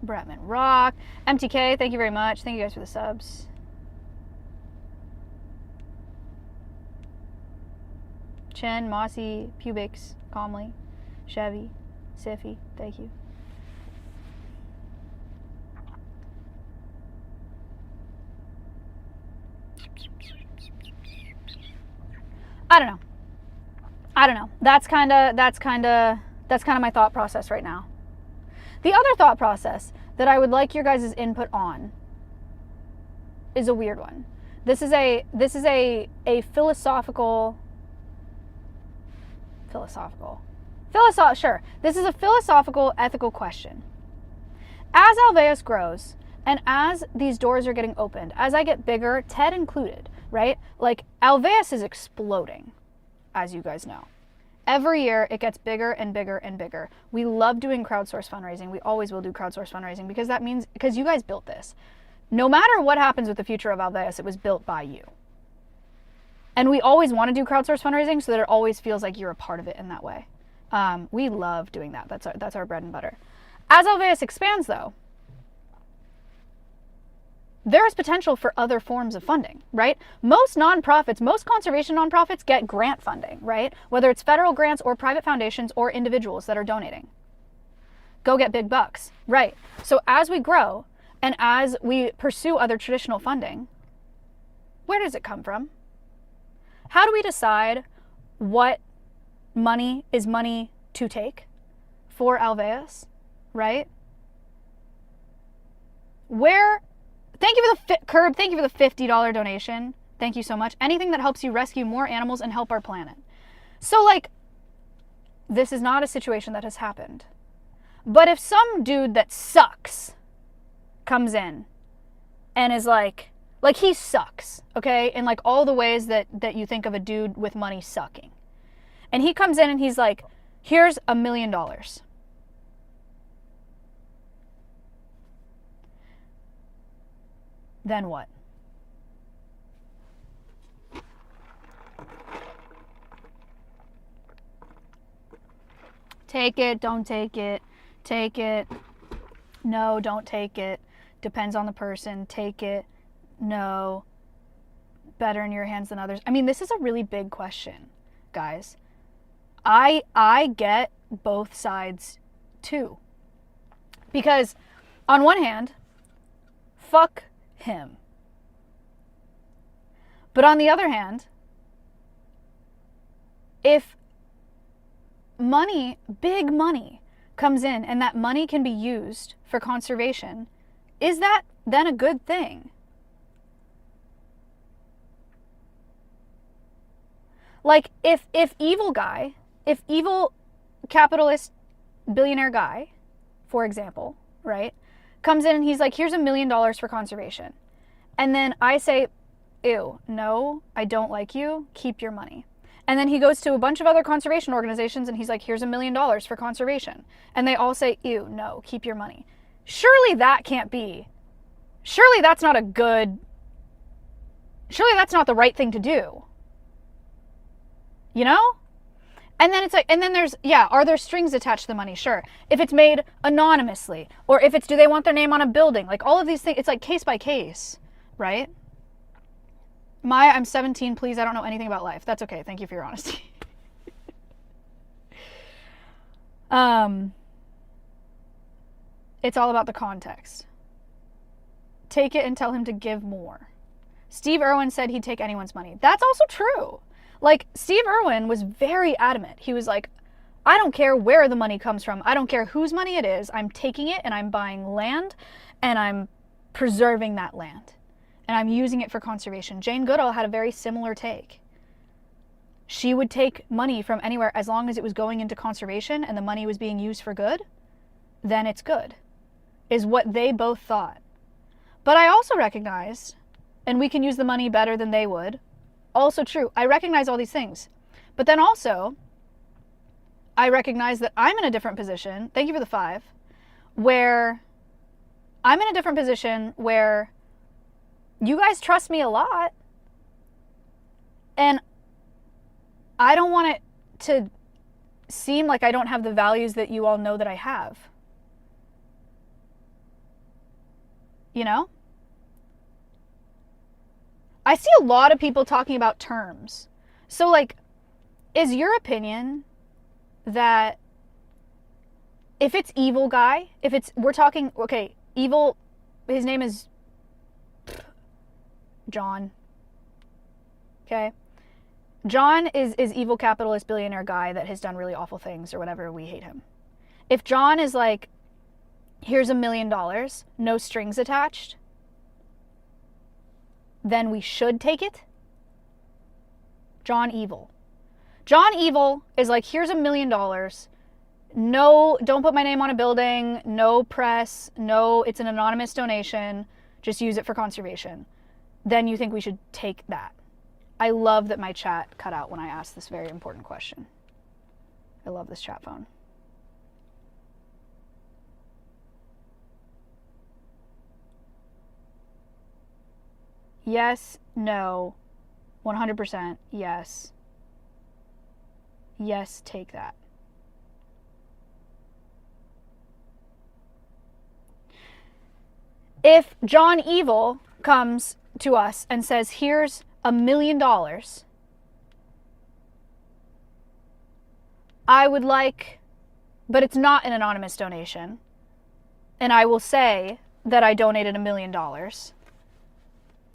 Bratman Rock. MTK, thank you very much. Thank you guys for the subs. Chen, Mossy, Pubix, Calmly, Chevy, Siffy, thank you. I don't know. That's kind of my thought process right now. The other thought process that I would like your guys' input on is a weird one. This is a philosophical. Sure. This is a philosophical, ethical question. As Alveus grows, and as these doors are getting opened, as I get bigger, Ted included, right? Like, Alveus is exploding, as you guys know. Every year, it gets bigger and bigger and bigger. We love doing crowdsource fundraising. We always will do crowdsource fundraising because you guys built this. No matter what happens with the future of Alveus, it was built by you. And we always want to do crowdsource fundraising so that it always feels like you're a part of it in that way. We love doing that. That's our bread and butter. As Alveus expands, though, there is potential for other forms of funding, right? Most nonprofits, most conservation nonprofits get grant funding, right? Whether it's federal grants or private foundations or individuals that are donating. Go get big bucks, right? So as we grow and as we pursue other traditional funding, where does it come from? How do we decide what money is money to take for Alveus, right? Thank you for the Curb. Thank you for the $50 donation. Thank you so much. Anything that helps you rescue more animals and help our planet. So, like, this is not a situation that has happened. But if some dude that sucks comes in and is like he sucks, okay? In like all the ways that you think of a dude with money sucking. And he comes in and he's like, here's $1 million. Then what? Take it, don't take it. Take it. No, don't take it. Depends on the person. Take it. No. Better in your hands than others. I mean, this is a really big question, guys. I get both sides too. Because on one hand, fuck him. But on the other hand, if money, big money, comes in and that money can be used for conservation, is that then a good thing? Like, if evil capitalist billionaire guy, for example, right, comes in and he's like, here's $1 million for conservation. And then I say, ew, no, I don't like you, keep your money. And then he goes to a bunch of other conservation organizations and he's like, here's $1 million for conservation. And they all say, ew, no, keep your money. Surely that's not the right thing to do. You know? And then it's like, and then there's, yeah, are there strings attached to the money? Sure. If it's made anonymously, or if it's, do they want their name on a building? Like all of these things, it's like case by case, right? Maya, I'm 17, please, I don't know anything about life. That's okay, thank you for your honesty. It's all about the context. take it and tell him to give more. Steve Irwin said he'd take anyone's money. That's also true. Like, Steve Irwin was very adamant. He was like, I don't care where the money comes from. I don't care whose money it is. I'm taking it and I'm buying land and I'm preserving that land. And I'm using it for conservation. Jane Goodall had a very similar take. She would take money from anywhere as long as it was going into conservation and the money was being used for good, then it's good, is what they both thought. But I also recognize, and we can use the money better than they would, also true. I recognize all these things. But then also, I recognize that I'm in a different position, thank you for the 5, where I'm in a different position where you guys trust me a lot, and I don't want it to seem like I don't have the values that you all know that I have. You know? I see a lot of people talking about terms. So, like, is your opinion that if it's evil guy, if it's, we're talking, okay, evil, his name is John. Okay? John is evil capitalist billionaire guy that has done really awful things or whatever, we hate him. If John is like, here's $1 million, no strings attached, then we should take it. John Evil. John Evil is like, here's $1 million. No, don't put my name on a building. No press. No, it's an anonymous donation. Just use it for conservation. Then you think we should take that. I love that my chat cut out when I asked this very important question. I love this chat phone. Yes, no, 100%, yes. Yes, take that. If John Evil comes to us and says, here's $1 million, I would like, but it's not an anonymous donation, and I will say that I donated $1 million.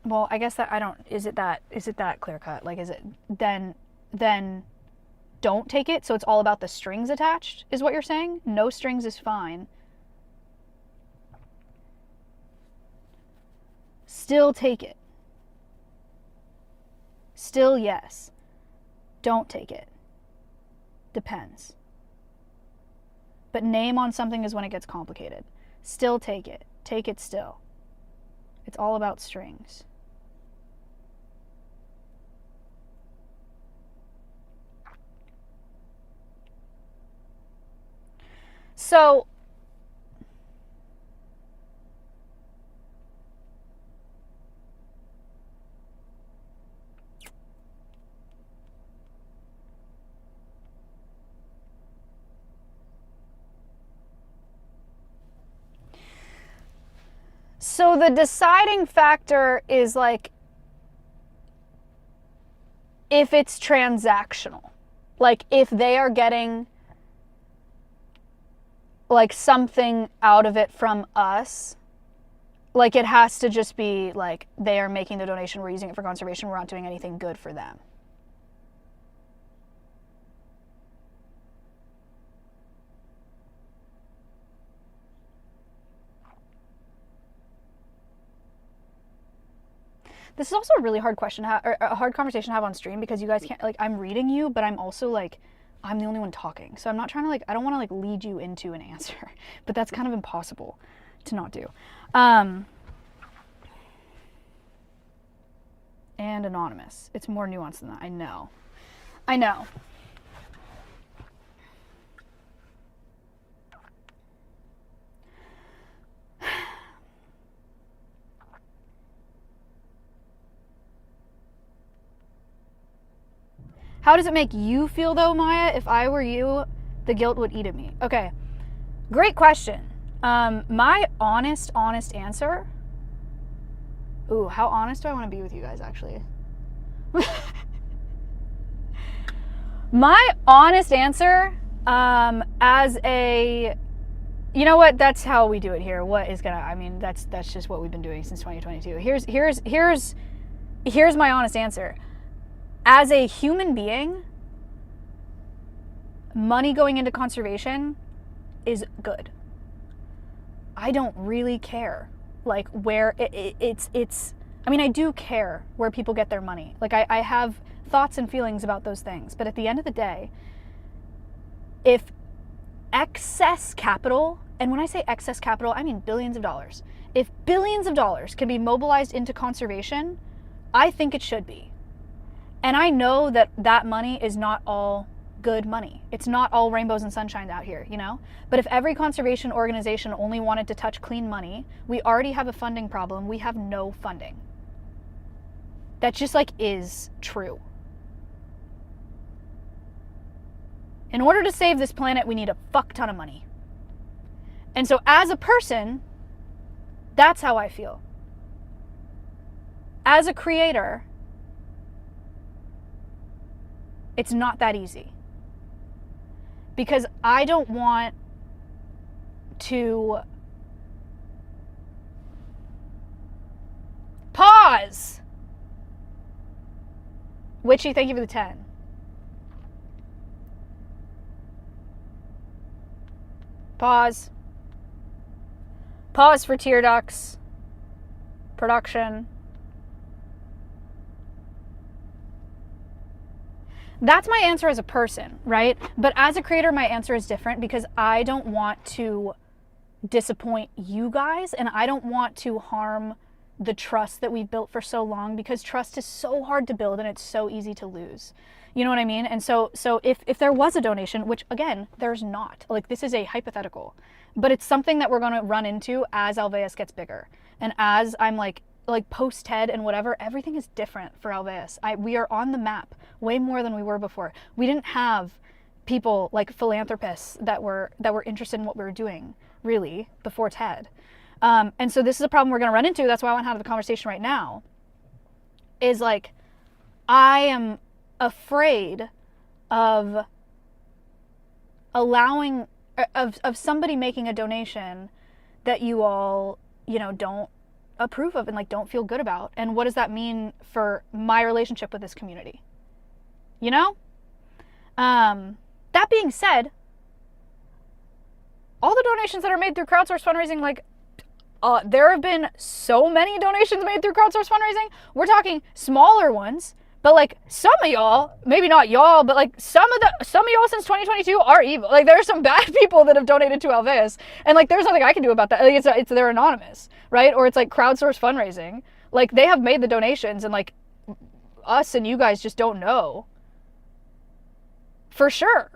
Well, I guess that I don't, is it that clear cut? Like, is it, then don't take it? So it's all about the strings attached, is what you're saying? No strings is fine. Still take it. Still yes. Don't take it. Depends. But name on something is when it gets complicated. Still take it. Take it still. It's all about strings. So, the deciding factor is like if it's transactional. Like if they are getting like something out of it from us, like it has to just be like they are making the donation, we're using it for conservation, we're not doing anything good for them. This is also a really hard question, or a hard conversation to have on stream because you guys can't, like, I'm reading you, but I'm also like, I'm the only one talking. So I'm not trying to like, I don't want to like lead you into an answer, but that's kind of impossible to not do. And anonymous. It's more nuanced than that. I know. I know. How does it make you feel though, Maya? If I were you, the guilt would eat at me. Okay, great question. My honest answer. Ooh, how honest do I want to be with you guys actually? My honest answer, as a You know what? That's how we do it here. What is gonna? I mean, that's just what we've been doing since 2022. Here's my honest answer. As a human being, money going into conservation is good. I don't really care, like, where it's. I mean, I do care where people get their money. Like, I have thoughts and feelings about those things. But at the end of the day, if excess capital, and when I say excess capital, I mean billions of dollars. If billions of dollars can be mobilized into conservation, I think it should be. And I know that that money is not all good money. It's not all rainbows and sunshine out here, you know? But if every conservation organization only wanted to touch clean money, we already have a funding problem. We have no funding. That just, like, is true. In order to save this planet, we need a fuck ton of money. And so as a person, that's how I feel. As a creator, it's not that easy. Because I don't want to pause. Witchy, thank you for the 10. Pause. Pause for tear ducts. Production. That's my answer as a person, right? But as a creator, my answer is different because I don't want to disappoint you guys and I don't want to harm the trust that we've built for so long, because trust is so hard to build and it's so easy to lose. You know what I mean? And so if there was a donation, which again, there's not, like, this is a hypothetical, but it's something that we're going to run into as Alveus gets bigger. And as I'm like post TED and whatever, everything is different for Alveus. We are on the map way more than we were before. We didn't have people like philanthropists that were interested in what we were doing really before TED. And so this is a problem we're going to run into. That's why I want to have the conversation right now. Is like, I am afraid of allowing, of somebody making a donation that you all, you know, don't approve of and like don't feel good about. And what does that mean for my relationship with this community? You know? That being said, all the donations that are made through crowdsourced fundraising, like, there have been so many donations made through crowdsourced fundraising. We're talking smaller ones, but like some of y'all, maybe not y'all, but like some of y'all since 2022 are evil. Like, there are some bad people that have donated to Alveus, and like there's nothing I can do about that. Like, it's they're anonymous, right? Or it's like crowdsourced fundraising. Like, they have made the donations, and like us and you guys just don't know for sure.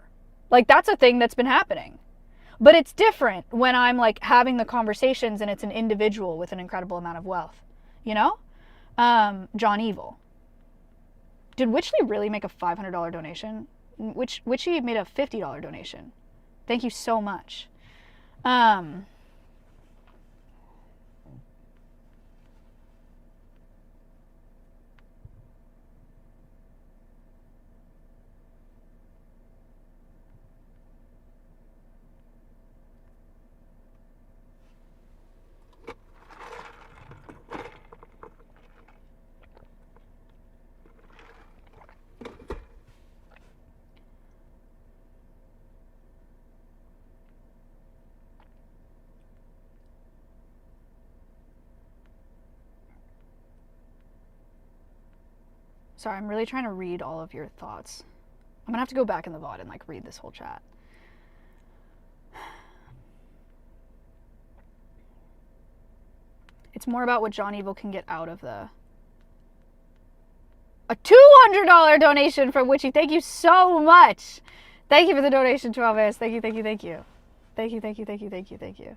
Like, that's a thing that's been happening. But it's different when I'm like having the conversations and it's an individual with an incredible amount of wealth, you know? John Evil. Did Witchley really make a $500 donation? Witchy made a $50 donation. Thank you so much. Sorry, I'm really trying to read all of your thoughts. I'm gonna have to go back in the VOD and like read this whole chat. It's more about what John Evil can get out of the... A $200 donation from Witchy. Thank you so much. Thank you for the donation to Alveus. Thank you, thank you, thank you. Thank you, thank you, thank you, thank you, thank you.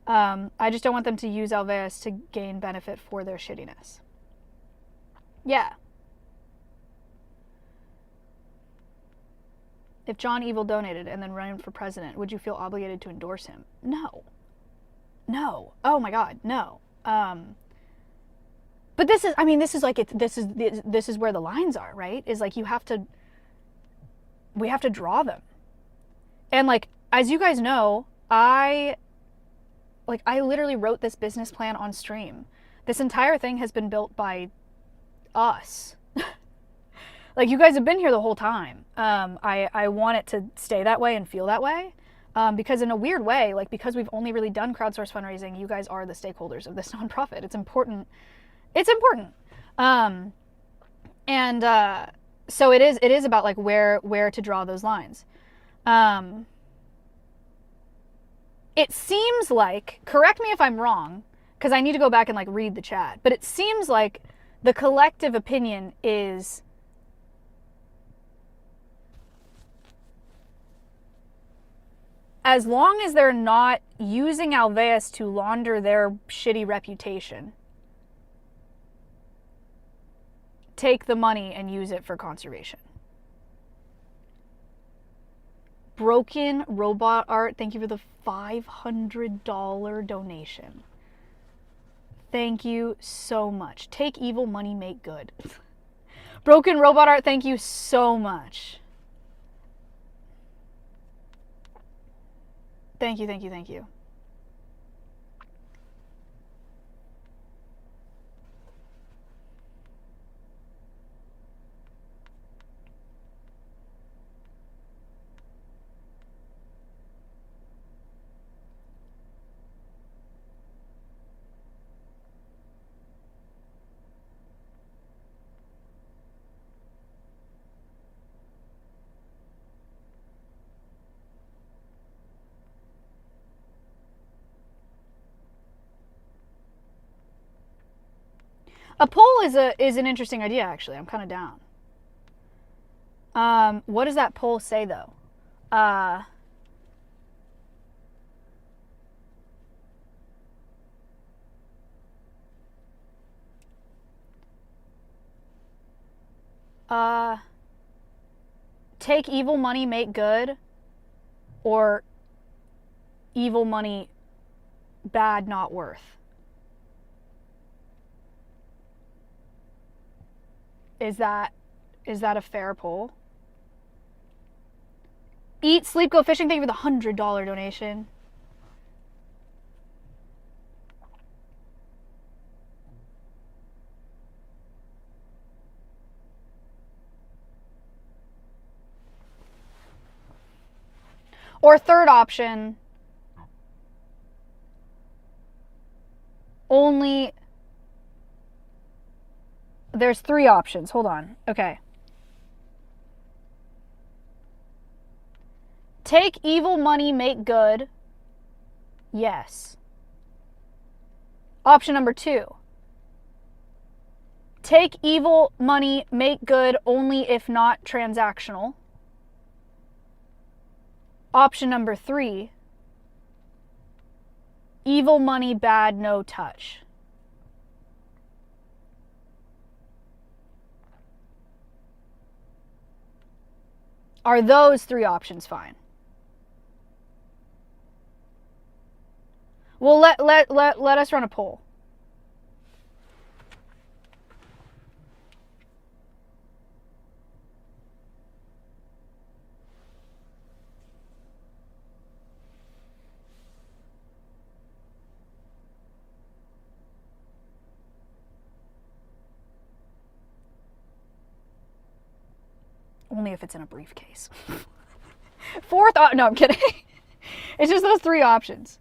I just don't want them to use Alveus to gain benefit for their shittiness. Yeah. If John Evil donated and then ran for president, would you feel obligated to endorse him? No. No. Oh my God, no. But this is, I mean, this is like, this is where the lines are, right? Is like, we have to draw them. And like, as you guys know, I literally wrote this business plan on stream. This entire thing has been built by us. Like, you guys have been here the whole time. I want it to stay that way and feel that way. Because in a weird way, like, because we've only really done crowdsource fundraising, you guys are the stakeholders of this nonprofit. It's important. It's important. So it is about, like, where to draw those lines. It seems like, correct me if I'm wrong, because I need to go back and, like, read the chat, but it seems like the collective opinion is as long as they're not using Alveus to launder their shitty reputation, take the money and use it for conservation. Broken Robot Art, thank you for the $500 donation. Thank you so much. Take evil money, make good. Broken Robot Art, thank you so much. Thank you, thank you, thank you. A poll is an interesting idea, actually. I'm kind of down. What does that poll say, though? Take evil money, make good, or evil money, bad, not worth. Is that a fair poll? Eat, sleep, go fishing. Thank you for the $100 donation. Or third option, only... There's 3 options. Hold on. Okay. Take evil money, make good. Yes. Option number 2. Take evil money, make good only if not transactional. Option number 3. Evil money, bad, no touch. Are those 3 options fine? Well, let us run a poll. Only if it's in a briefcase. Fourth, no, I'm kidding. It's just those 3 options.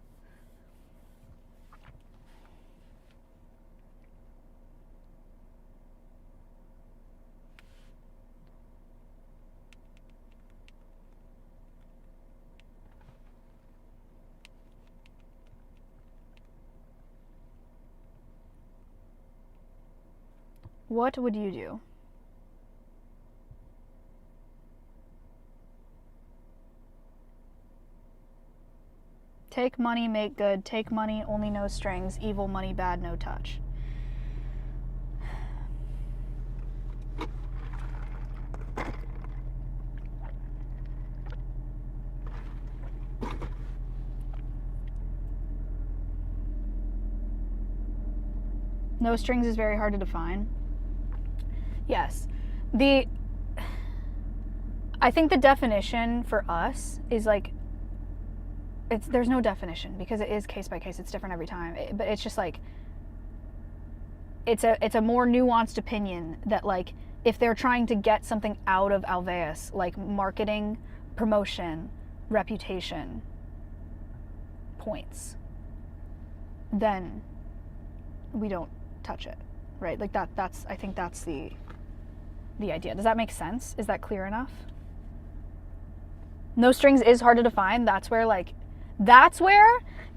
What would you do? Take money, make good. Take money, only no strings. Evil money, bad, no touch. No strings is very hard to define. Yes. I think the definition for us is like there's no definition because it is case by case. It's different every time. But it's just like, it's a more nuanced opinion that, like, if they're trying to get something out of Alveus, like marketing, promotion, reputation, points, then we don't touch it, right? Like that's I think that's the idea. Does that make sense? Is that clear enough? No strings is hard to define. That's where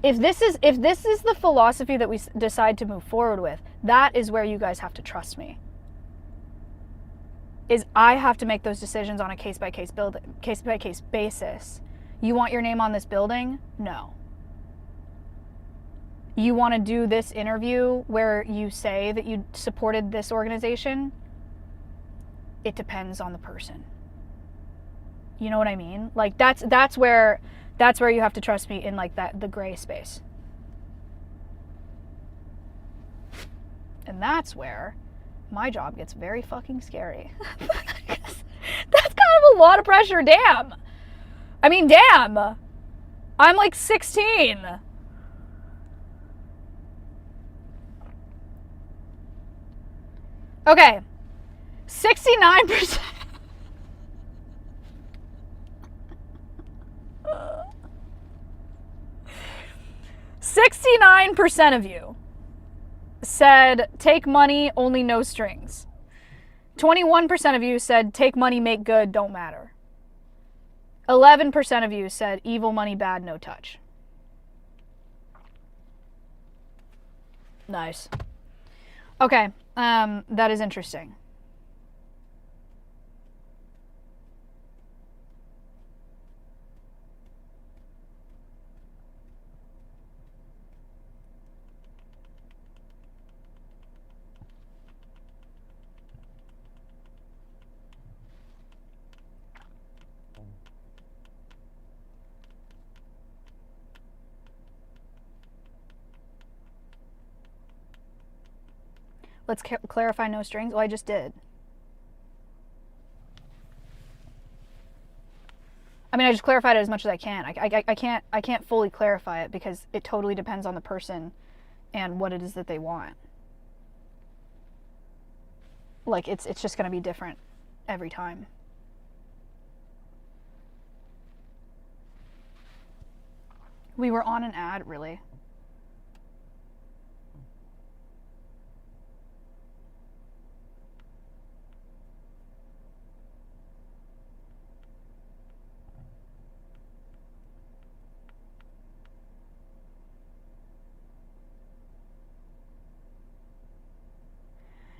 if this is the philosophy that we decide to move forward with, that is where you guys have to trust me. Is I have to make those decisions on a case by case basis. You want your name on this building? No. You want to do this interview where you say that you supported this organization? It depends on the person. You know what I mean? Like that's where you have to trust me in, like, the gray space. And that's where my job gets very fucking scary. That's kind of a lot of pressure, damn. I mean, damn. I'm like 16. Okay. 69%. 69% of you said take money, only no strings. 21% of you said take money, make good, don't matter. 11% of you said evil money, bad, no touch. Nice. Okay, that is interesting. Let's clarify no strings. Well, I just did. I mean, I just clarified it as much as I can. I can't fully clarify it because it totally depends on the person and what it is that they want. Like, it's just going to be different every time. We were on an ad, really.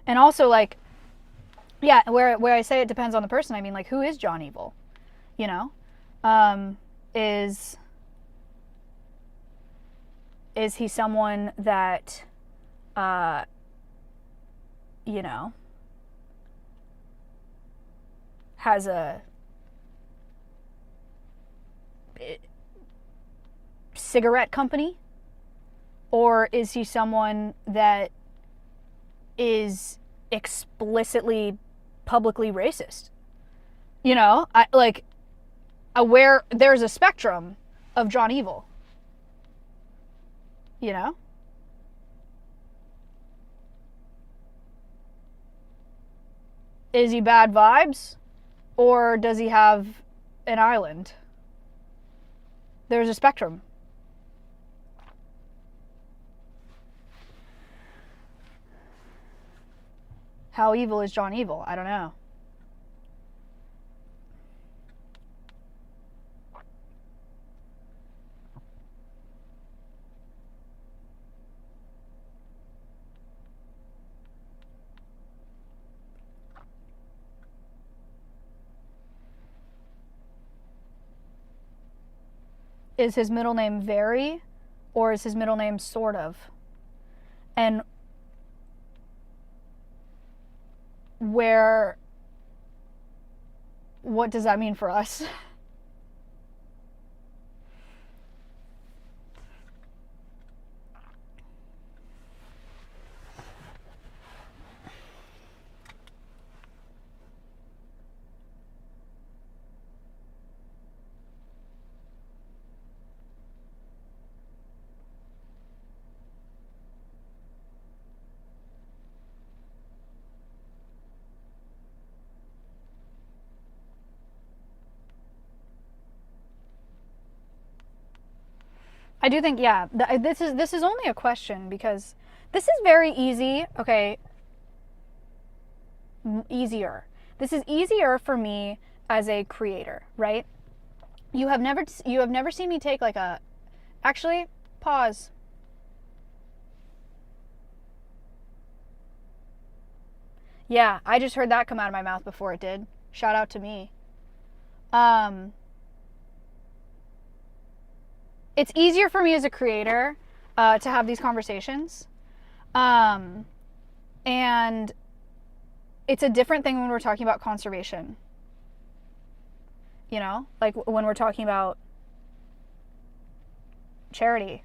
And also, like, yeah, where I say it depends on the person, I mean, like, who is John Evil? You know? Is he someone that, you know, has a cigarette company? Or is he someone that is explicitly publicly racist? You know, where there's a spectrum of John Evil. You know? Is he bad vibes? Or does he have an island? There's a spectrum. How evil is John Evil? I don't know. Is his middle name Very, or is his middle name Sort of? And what does that mean for us? I do think, yeah, this is only a question because this is very easy. Okay, easier. This is easier for me as a creator, right? You have never seen me take like a, actually, pause. Yeah, I just heard that come out of my mouth before it did. Shout out to me. It's easier for me as a creator to have these conversations. And it's a different thing when we're talking about conservation. You know, like when we're talking about charity.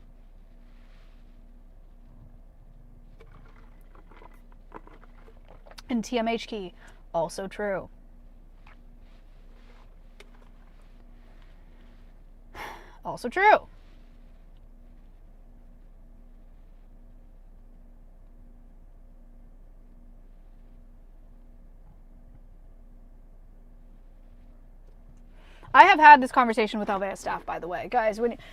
And TMH key, also true. Also true. I have had this conversation with Alveus staff, by the way. Guys, Alveus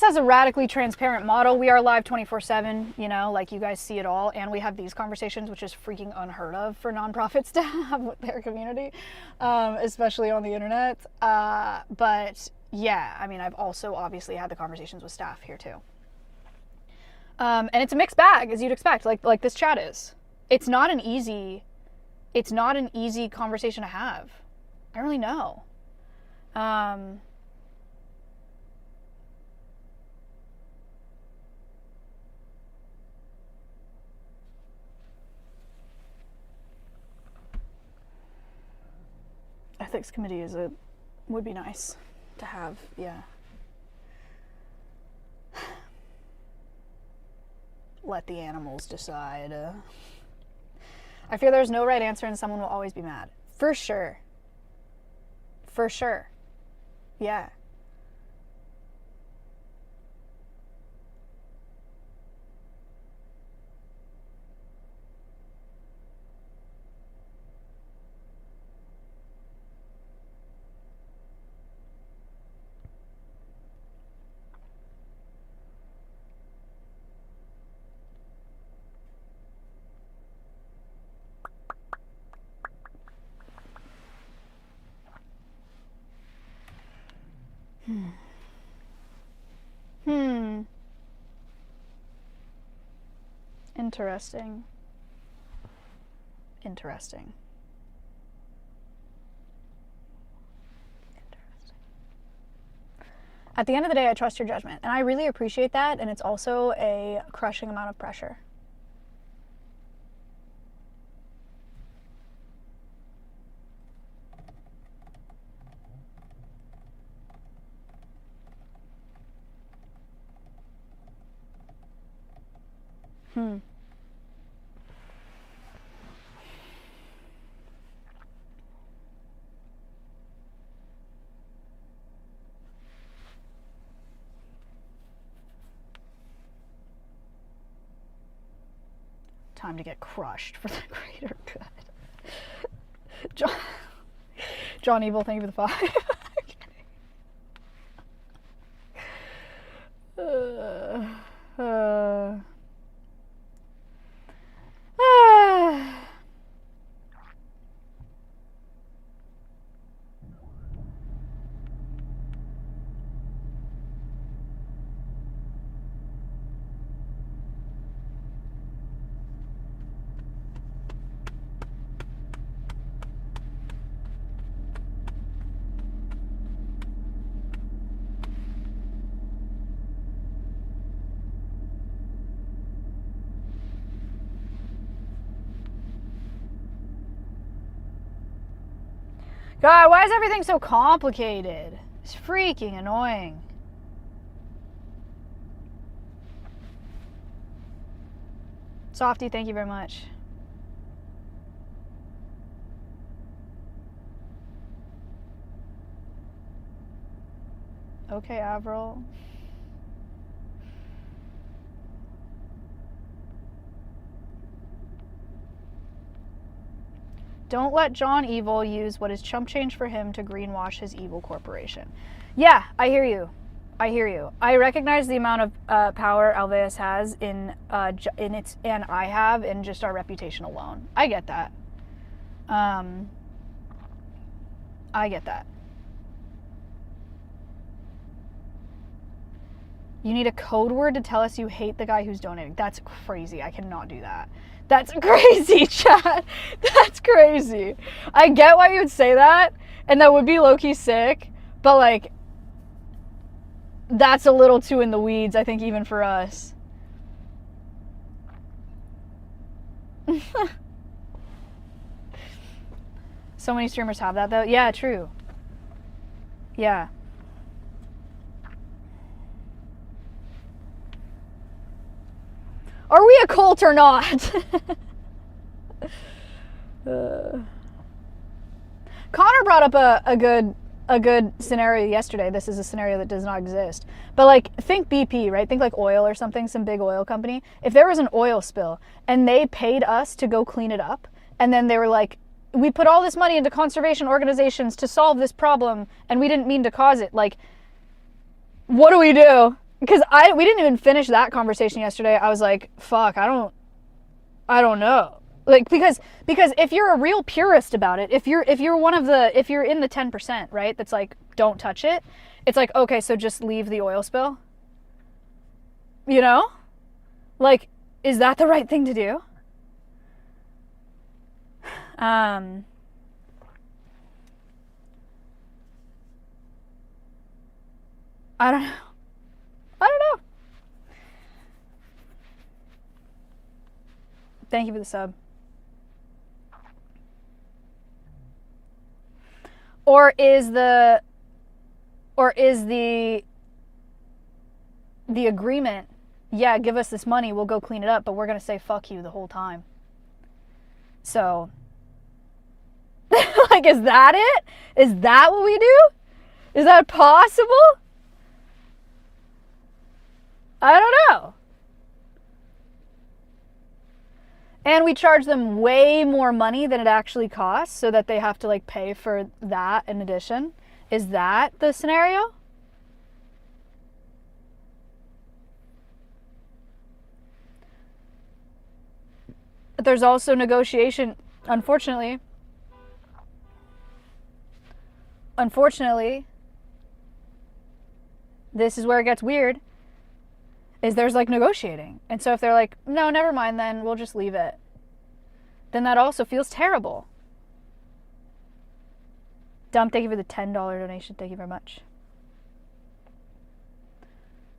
has a radically transparent model. We are live 24/7, you know, like you guys see it all. And we have these conversations, which is freaking unheard of for nonprofits to have with their community, especially on the internet. But yeah, I mean, I've also obviously had the conversations with staff here too. And it's a mixed bag, as you'd expect, like this chat is. It's not an easy conversation to have. I don't really know. Ethics committee would be nice to have, yeah. Let the animals decide. I fear there's no right answer and someone will always be mad. For sure. For sure. Yeah. Interesting. Interesting. At the end of the day, I trust your judgment, and I really appreciate that, and it's also a crushing amount of pressure. Time to get crushed for the greater good. John Evil, thank you for the 5. God, why is everything so complicated? It's freaking annoying. Softy, thank you very much. Okay, Avril. Don't let John Evil use what is chump change for him to greenwash his evil corporation. Yeah, I hear you. I hear you. I recognize the amount of power Alveus has in its, and I have in just our reputation alone. I get that. I get that. You need a code word to tell us you hate the guy who's donating. That's crazy. I cannot do that. That's crazy, chat. That's crazy. I get why you would say that, and that would be low-key sick, but like, that's a little too in the weeds, I think, even for us. So many streamers have that, though. Yeah, true. Yeah. Are we a cult or not? Connor brought up a good scenario yesterday. This is a scenario that does not exist. But like, think BP, right? Think like oil or something, some big oil company. If there was an oil spill and they paid us to go clean it up, and then they were like, we put all this money into conservation organizations to solve this problem, and we didn't mean to cause it. Like, what do we do? Because we didn't even finish that conversation yesterday. I was like, fuck, I don't know. Like, because if you're a real purist about it, if you're in the 10%, right, that's like, don't touch it, it's like, okay, so just leave the oil spill. You know? Like, is that the right thing to do? I don't know. Thank you for the sub. Or is the agreement, yeah, give us this money, we'll go clean it up, but we're going to say fuck you the whole time. So, like, is that it? Is that what we do? Is that possible? I don't know. And we charge them way more money than it actually costs, so that they have to like pay for that in addition. Is that the scenario? But there's also negotiation, unfortunately, this is where it gets weird, is there's like negotiating. And so if they're like, no, never mind then, we'll just leave it, then that also feels terrible. Dump, thank you for the $10 donation. Thank you very much.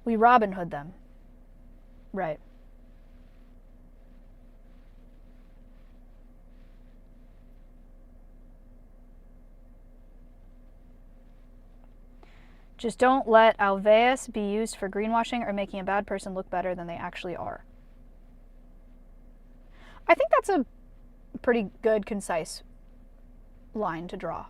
We Robin Hood them. Right. Just don't let Alveus be used for greenwashing or making a bad person look better than they actually are. I think that's a pretty good, concise line to draw.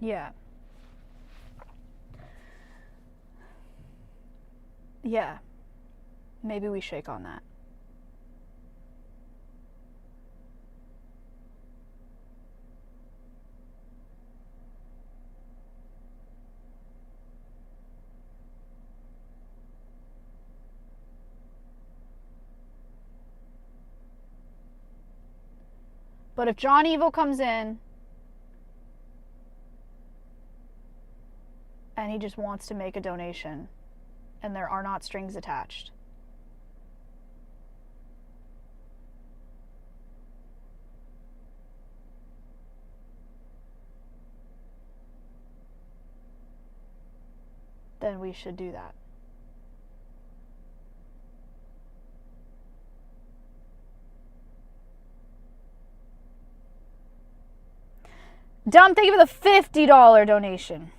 Yeah. Yeah. Maybe we shake on that. But if John Evil comes in and he just wants to make a donation and there are not strings attached, then we should do that. Dom, thank you for the $50 donation.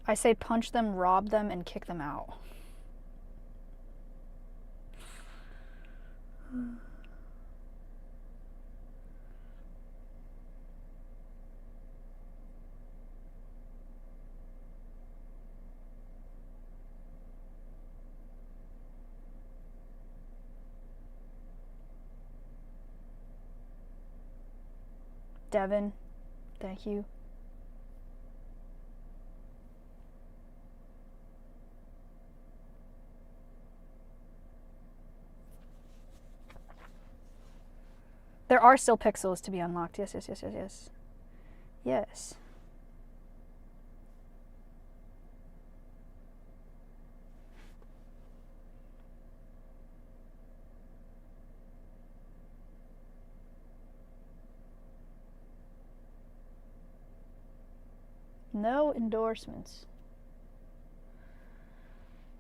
I say punch them, rob them, and kick them out. Devin, thank you. There are still pixels to be unlocked. Yes, yes, yes, yes, yes. Yes. No endorsements.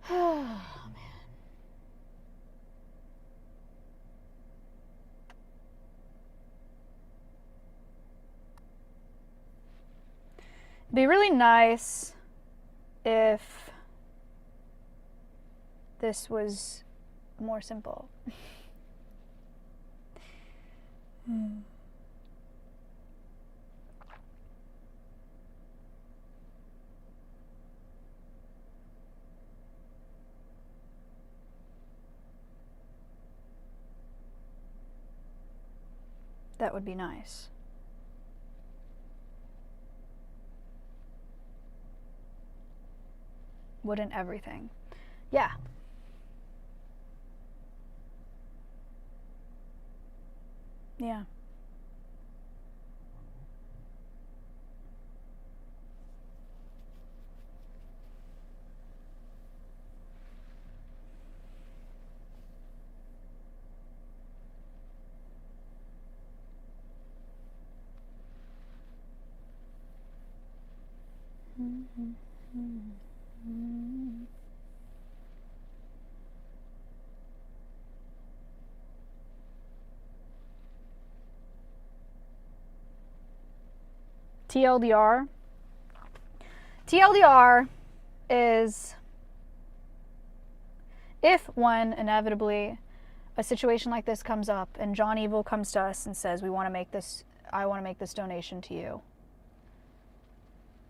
Oh, man. It'd be really nice if this was more simple. That would be nice. Wouldn't everything? Yeah. Yeah. TLDR. TLDR is if one inevitably a situation like this comes up and John Evil comes to us and says, I want to make this donation to you.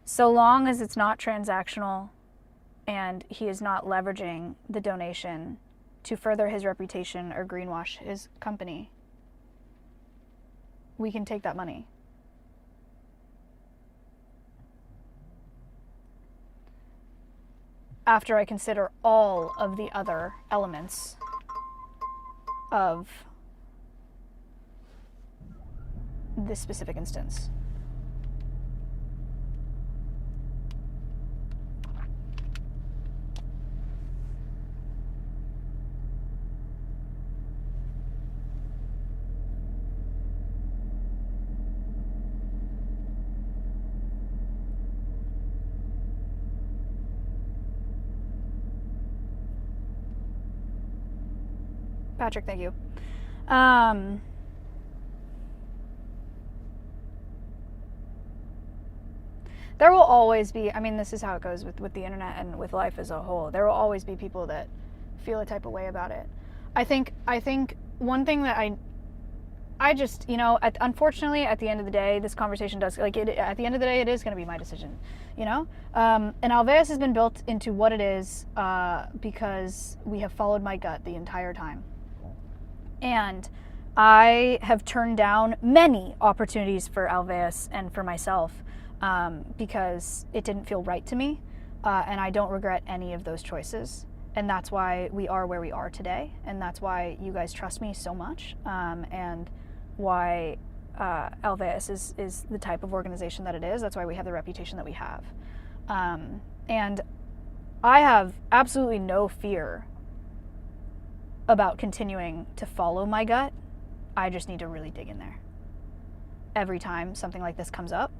So long as it's not transactional and he is not leveraging the donation to further his reputation or greenwash his company, we can take that money. After I consider all of the other elements of this specific instance. Patrick, thank you. There will always be, I mean, this is how it goes with the internet and with life as a whole. There will always be people that feel a type of way about it. I think one thing that I just, unfortunately, at the end of the day, this conversation does, at the end of the day, it is going to be my decision, And Alveus has been built into what it is because we have followed my gut the entire time. And I have turned down many opportunities for Alveus and for myself because it didn't feel right to me. And I don't regret any of those choices. And that's why we are where we are today. And that's why you guys trust me so much. And why Alveus is the type of organization that it is. That's why we have the reputation that we have. And I have absolutely no fear about continuing to follow my gut. I just need to really dig in there every time something like this comes up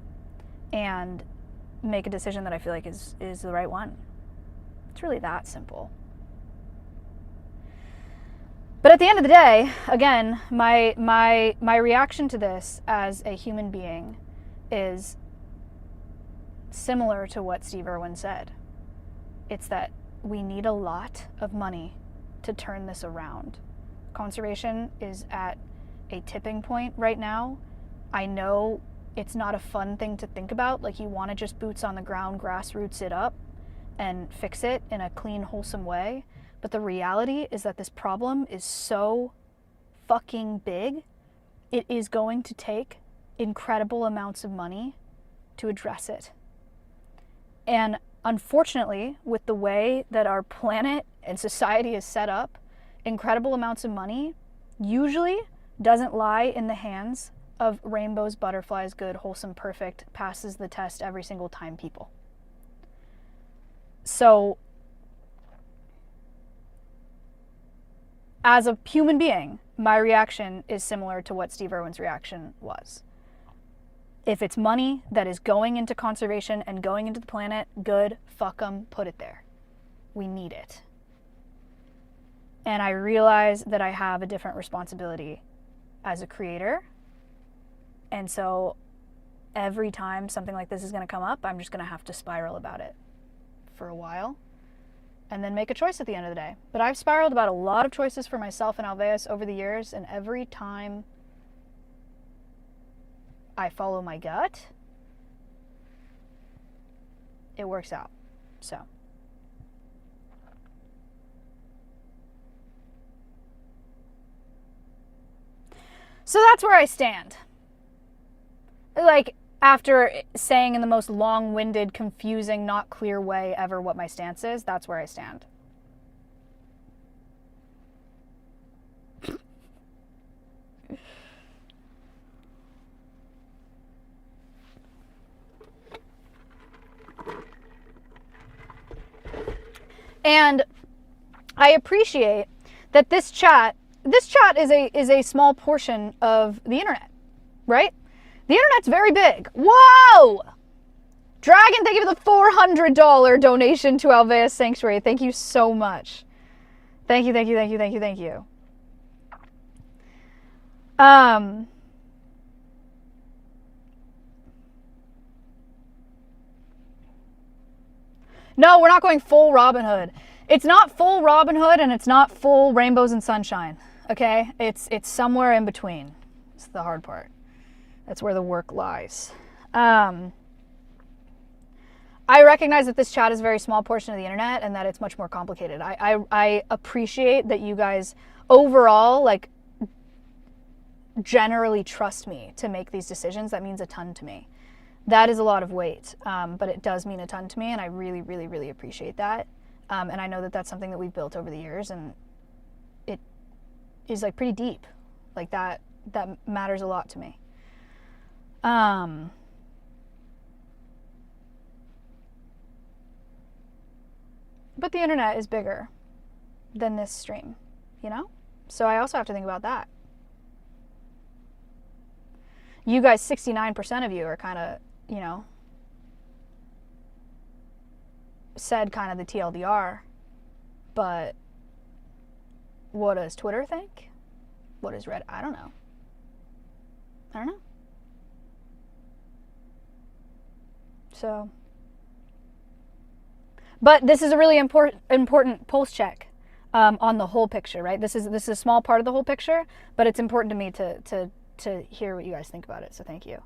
and make a decision that I feel like is the right one. It's really that simple. But at the end of the day, again, my reaction to this as a human being is similar to what Steve Irwin said. It's that we need a lot of money to turn this around. Conservation is at a tipping point right now. I know it's not a fun thing to think about, like you want to just boots on the ground, grassroots it up and fix it in a clean, wholesome way. But the reality is that this problem is so fucking big, it is going to take incredible amounts of money to address it. And unfortunately, with the way that our planet and society is set up, incredible amounts of money usually doesn't lie in the hands of rainbows, butterflies, good, wholesome, perfect, passes the test every single time people. So, as a human being, my reaction is similar to what Steve Irwin's reaction was. If it's money that is going into conservation and going into the planet, good, fuck 'em, put it there. We need it. And I realize that I have a different responsibility as a creator. And so every time something like this is going to come up, I'm just going to have to spiral about it for a while and then make a choice at the end of the day. But I've spiraled about a lot of choices for myself and Alveus over the years, and every time I follow my gut, it works out. So that's where I stand. Like, after saying in the most long-winded, confusing, not clear way ever what my stance is, that's where I stand. And I appreciate that this chat is a small portion of the internet, right? The internet's very big. Whoa! Dragon, thank you for the $400 donation to Alveus Sanctuary. Thank you so much. Thank you, thank you, thank you, thank you, thank you. No, we're not going full Robin Hood. It's not full Robin Hood and it's not full rainbows and sunshine. Okay? It's somewhere in between. It's the hard part. That's where the work lies. I recognize that this chat is a very small portion of the internet and that it's much more complicated. I appreciate that you guys overall, like, generally trust me to make these decisions. That means a ton to me. That is a lot of weight, but it does mean a ton to me, and I really, really, really appreciate that. And I know that that's something that we've built over the years, and it is, like, pretty deep. Like, that matters a lot to me. But the internet is bigger than this stream, you know? So I also have to think about that. You guys, 69% of you are kind of, you know, said kind of the TLDR, but what does Twitter think? What does Reddit? I don't know. So, but this is a really important pulse check on the whole picture, right? This is a small part of the whole picture, but it's important to me to hear what you guys think about it. So thank you.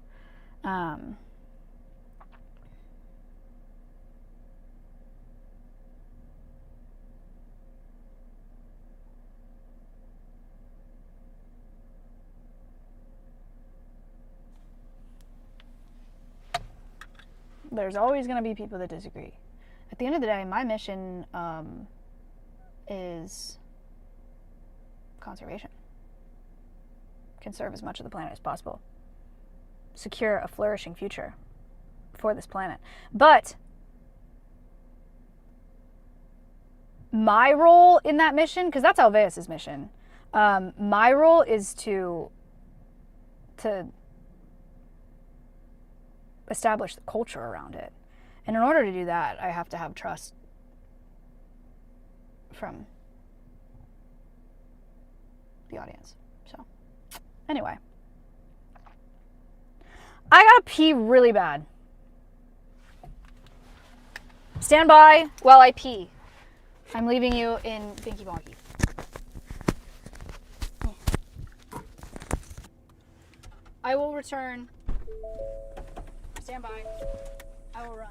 There's always going to be people that disagree. At the end of the day, my mission is conservation. Conserve as much of the planet as possible. Secure a flourishing future for this planet. But my role in that mission, because that's Alveus' mission, my role is to establish the culture around it. And in order to do that, I have to have trust from the audience. So, anyway. I gotta pee really bad. Stand by while I pee. I'm leaving you in Binky Bonky. I will return. Stand by. I will run.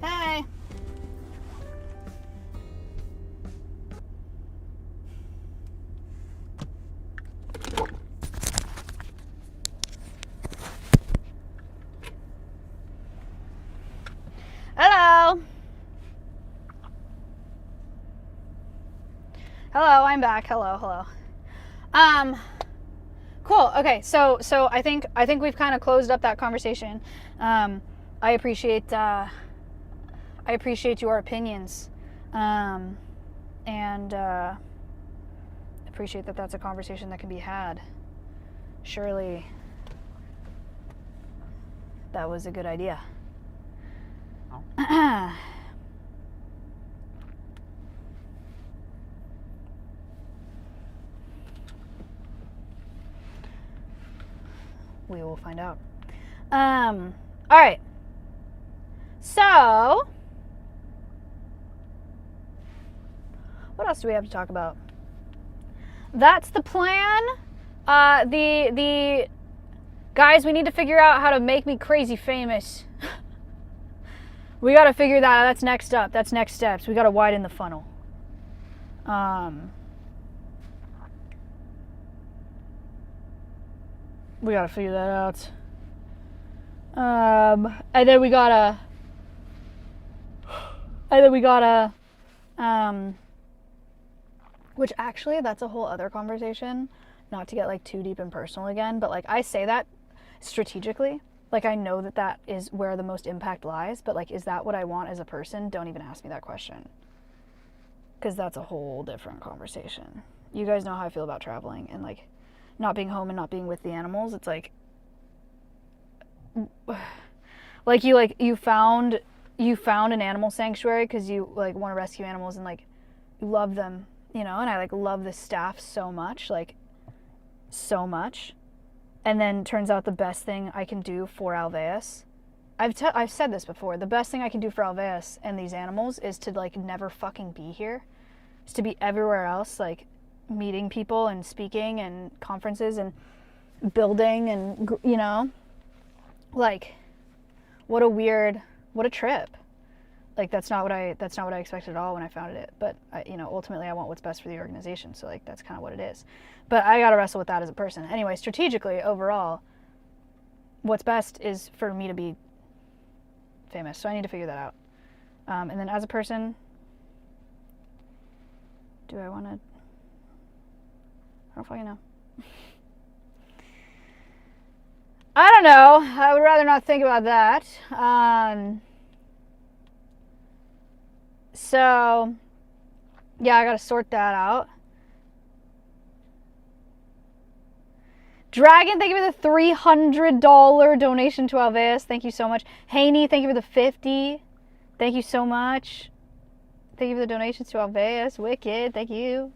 Hey. Hello. Hello, I'm back. Hello. Cool. Okay, so I think we've kind of closed up that conversation. I appreciate your opinions, and appreciate that that's a conversation that can be had. Surely that was a good idea. We will find out. All right. So, what else do we have to talk about? That's the plan. The guys, we need to figure out how to make me crazy famous. We got to figure that out. That's next up. That's next steps. We got to widen the funnel. We got to figure that out. And then we gotta, which actually, that's a whole other conversation, not to get like too deep and personal again, but like I say that strategically. Like, I know that that is where the most impact lies, but like, is that what I want as a person? Don't even ask me that question. Because that's a whole different conversation. You guys know how I feel about traveling and like not being home and not being with the animals. It's like you found an animal sanctuary because you like want to rescue animals and like you love them, you know, and I like love the staff so much, like so much. And then turns out the best thing I can do for Alveus, I've said this before, the best thing I can do for Alveus and these animals is to like never fucking be here. Is to be everywhere else, like meeting people and speaking and conferences and building and, you know, like what a trip. Like that's not what I expected at all when I founded it. But you know, ultimately I want what's best for the organization. So like that's kind of what it is. But I got to wrestle with that as a person. Anyway, strategically overall, what's best is for me to be famous. So I need to figure that out. And then as a person, do I want to? I don't fucking know. I don't know. I would rather not think about that. So, yeah, I gotta sort that out. Dragon, thank you for the $300 donation to Alveus. Thank you so much. Haney, thank you for the 50. Thank you so much. Thank you for the donations to Alveus. Wicked, thank you.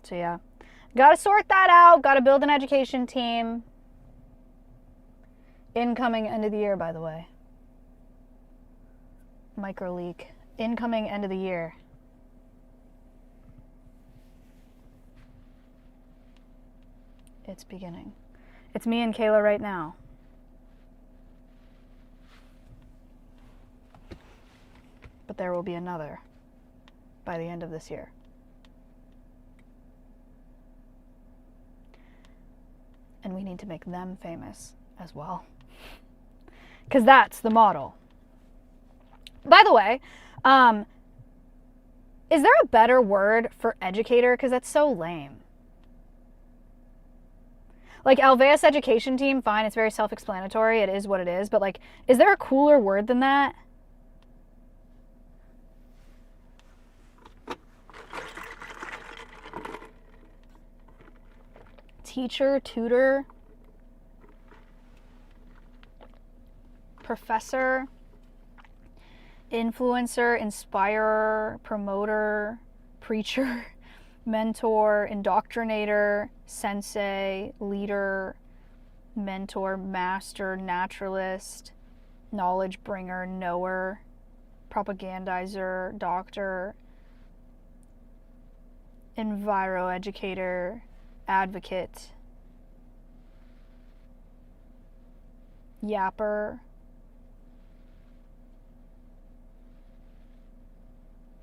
So yeah, gotta sort that out. Gotta build an education team. Incoming end of the year, by the way. Micro leak. Incoming end of the year. It's beginning. It's me and Kayla right now. But there will be another by the end of this year. And we need to make them famous as well. Because that's the model. By the way, is there a better word for educator? Because that's so lame. Like Alveus education team, fine, it's very self-explanatory. It is what it is. But like, is there a cooler word than that? Teacher, tutor, professor, influencer, inspirer, promoter, preacher, mentor, indoctrinator, sensei, leader, mentor, master, naturalist, knowledge bringer, knower, propagandizer, doctor, enviro educator, advocate, yapper,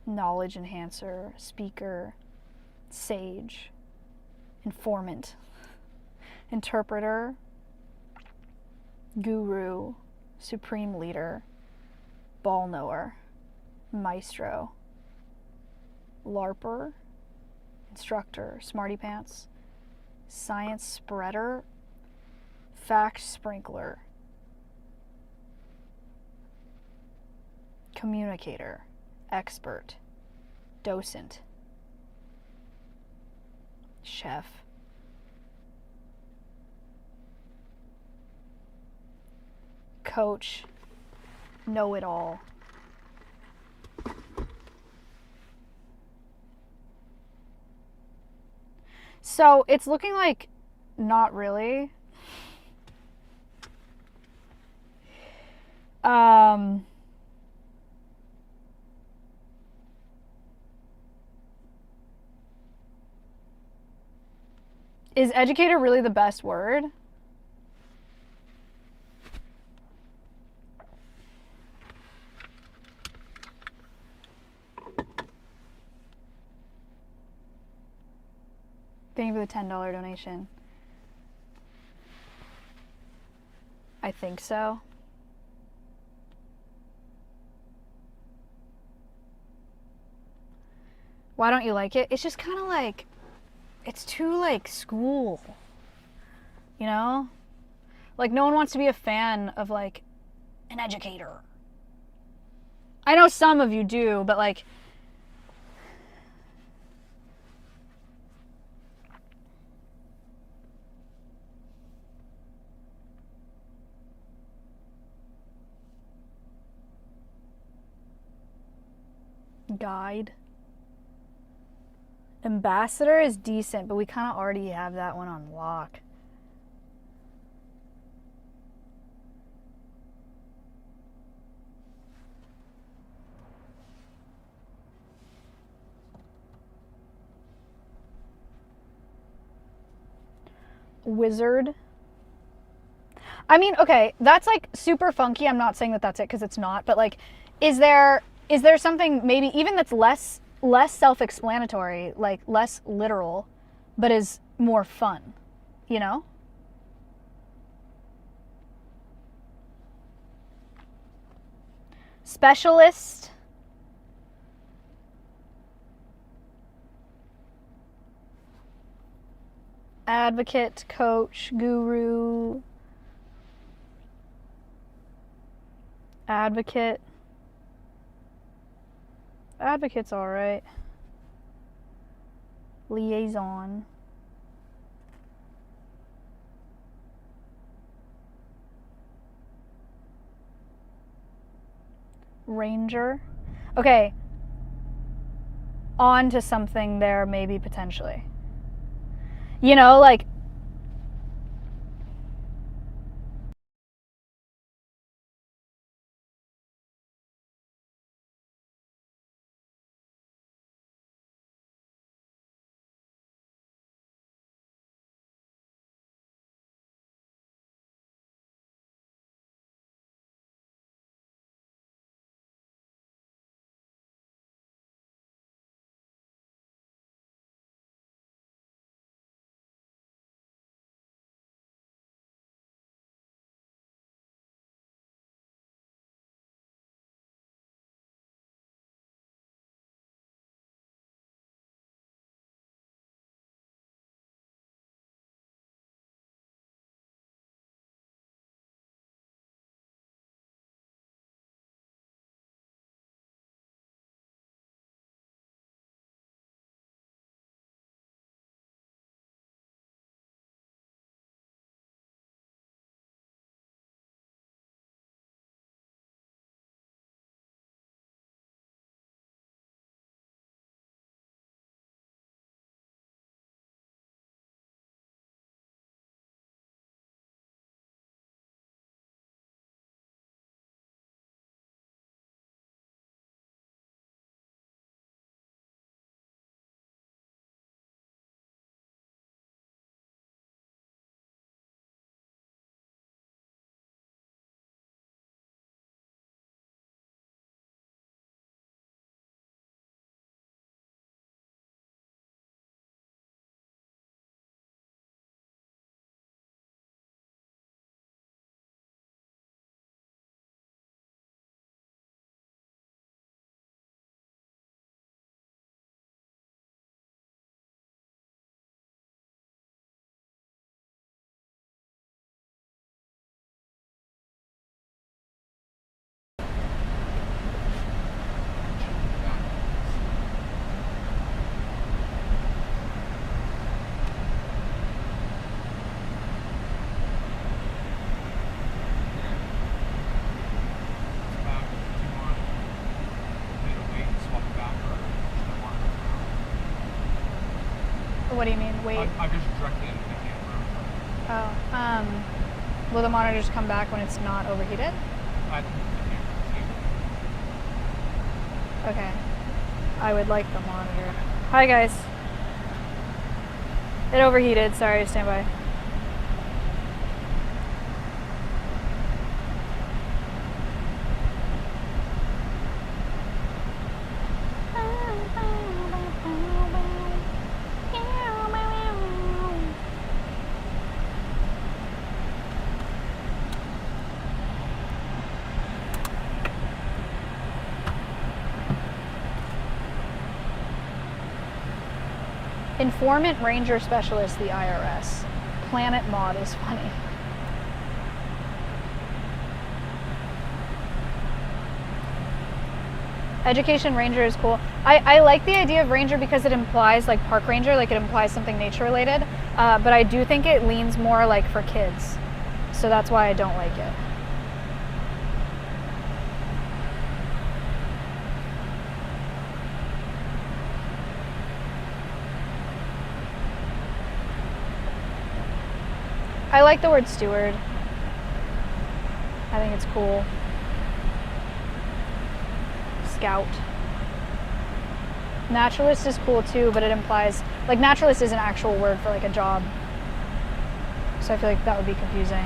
knowledge enhancer, speaker, sage, informant, interpreter, guru, supreme leader, ball knower, maestro, larper, instructor, smarty pants, science spreader, fact sprinkler, communicator, expert, docent, chef, coach, know-it-all. So it's looking like not really. Is educator really the best word? Thank you for the $10 donation. I think so. Why don't you like it? It's just kind of like, it's too like school, you know? Like no one wants to be a fan of like an educator. I know some of you do, but like, guide. Ambassador is decent, but we kind of already have that one on lock. Wizard. I mean, okay, that's like super funky. I'm not saying that that's it because it's not, but like, is there something maybe even that's less self-explanatory, like less literal, but is more fun, you know? Specialist. Advocate, coach, guru. Advocate. Advocate's all right. Liaison. Ranger. Okay. On to something there, maybe potentially. You know, like, what do you mean? Wait. I'm just directly into the camera. Oh, will the monitors come back when it's not overheated? I think the camera's Okay. I would like the monitor. Hi guys. It overheated, sorry, stand by. Informant Ranger Specialist, the IRS. Planet Mod is funny. Education Ranger is cool. I like the idea of Ranger because it implies like Park Ranger, like it implies something nature related. But I do think it leans more like for kids. So that's why I don't like it. I like the word steward. I think it's cool. Scout. Naturalist is cool too, but it implies, like, naturalist is an actual word for like a job. So I feel like that would be confusing.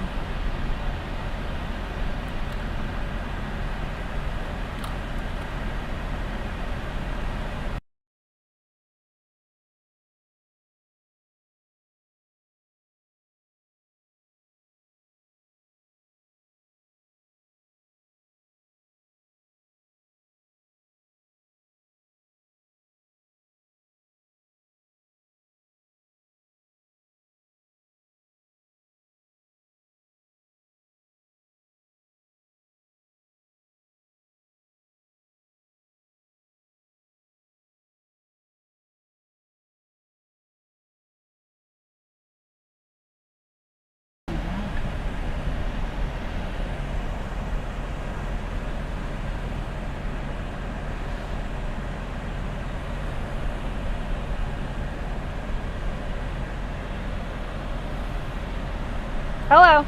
Hello.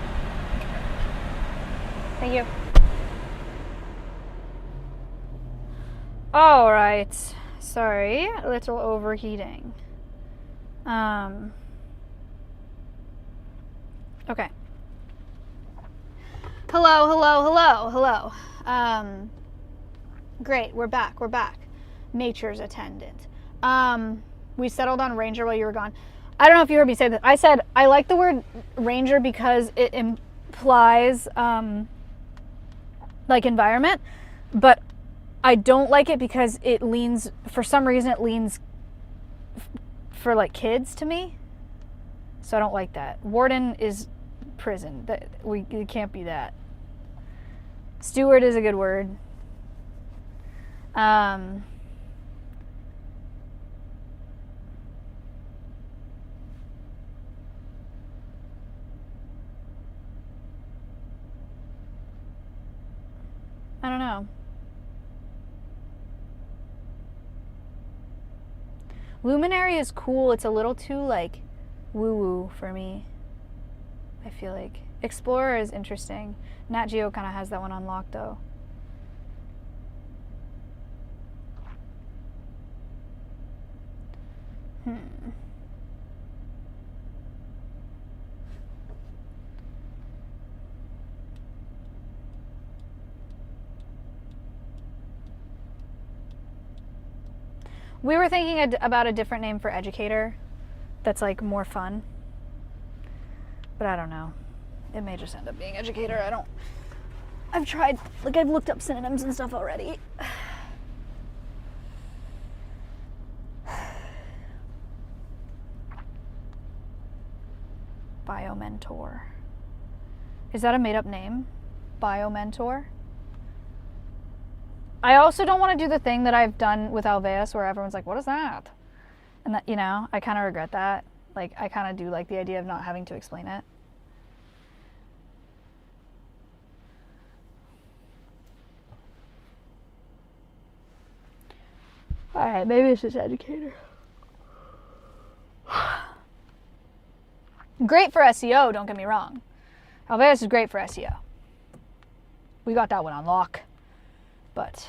Thank you. All right. Sorry, a little overheating. Okay. Hello. Great, we're back. Nature's attendant. We settled on Ranger while you were gone. I don't know if you heard me say that. I said I like the word Ranger because it implies like environment, but I don't like it because it leans, for some reason it leans for like kids to me. So I don't like that. Warden is prison. It can't be that. Steward is a good word. I don't know. Luminary is cool. It's a little too like woo-woo for me. I feel like Explorer is interesting. Nat Geo kind of has that one unlocked though. We were thinking about a different name for educator that's like more fun. But I don't know. It may just end up being educator. I've tried, like I've looked up synonyms and stuff already. Biomentor. Is that a made up name? Biomentor? I also don't want to do the thing that I've done with Alveus where everyone's like, what is that? And that, you know, I kind of regret that. Like, I kind of do like the idea of not having to explain it. Alright, maybe it's just educator. Great for SEO, don't get me wrong. Alveus is great for SEO. We got that one on lock. But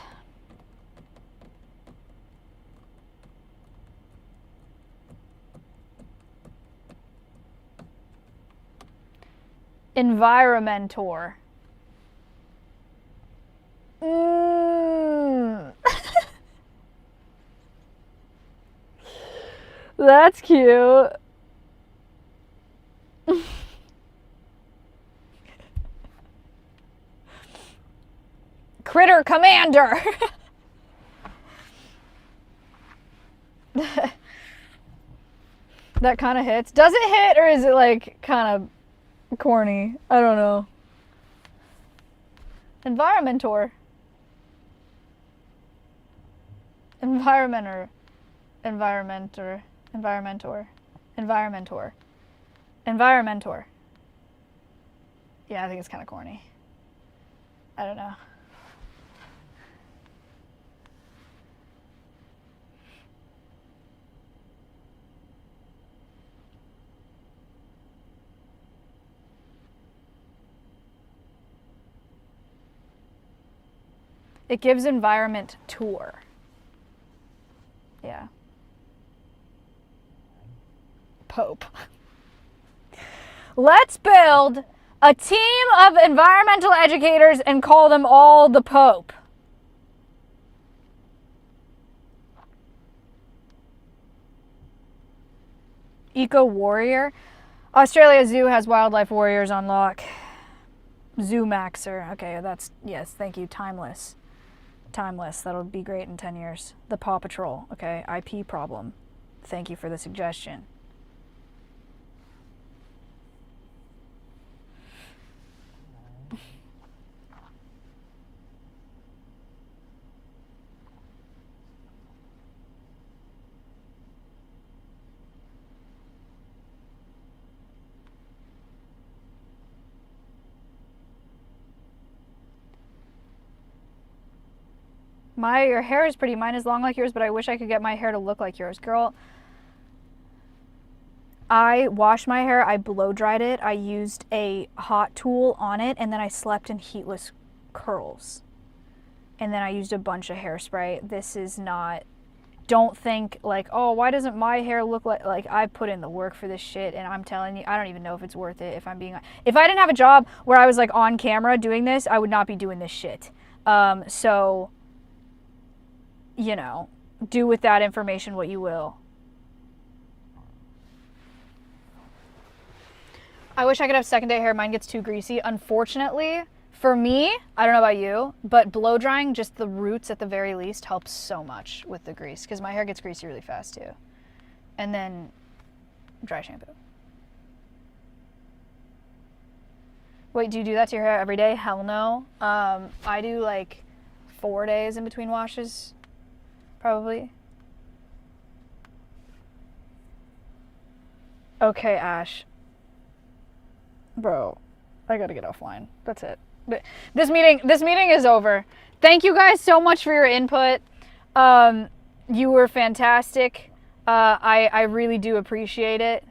Environmentor. That's cute. Critter Commander. That kind of hits. Does it hit, or is it like kind of corny? I don't know. Environmentor. Environmentor. Environmentor. Environmentor. Environmentor. Environmentor. Yeah, I think it's kind of corny. I don't know. It gives environment tour. Yeah. Pope. Let's build a team of environmental educators and call them all the Pope. Eco Warrior. Australia Zoo has wildlife warriors on lock. Zoo Maxer. Okay, that's, yes, thank you. Timeless. Timeless. That'll be great in 10 years. The Paw Patrol. Okay, IP problem. Thank you for the suggestion. Your hair is pretty. Mine is long like yours, but I wish I could get my hair to look like yours. Girl, I washed my hair, I blow dried it, I used a hot tool on it, and then I slept in heatless curls. And then I used a bunch of hairspray. This is not, don't think like, oh, why doesn't my hair look like I put in the work for this shit, and I'm telling you, I don't even know if it's worth it if I didn't have a job where I was like on camera doing this, I would not be doing this shit. So, you know, do with that information what you will. I wish I could have second day hair. Mine gets too greasy. Unfortunately, for me, I don't know about you, but blow drying just the roots at the very least helps so much with the grease, because my hair gets greasy really fast too. And then dry shampoo. Wait, do you do that to your hair every day? Hell no. I do like 4 days in between washes, probably. Okay, Ash. Bro, I gotta get offline. That's it. This meeting is over. Thank you guys so much for your input. You were fantastic. I really do appreciate it.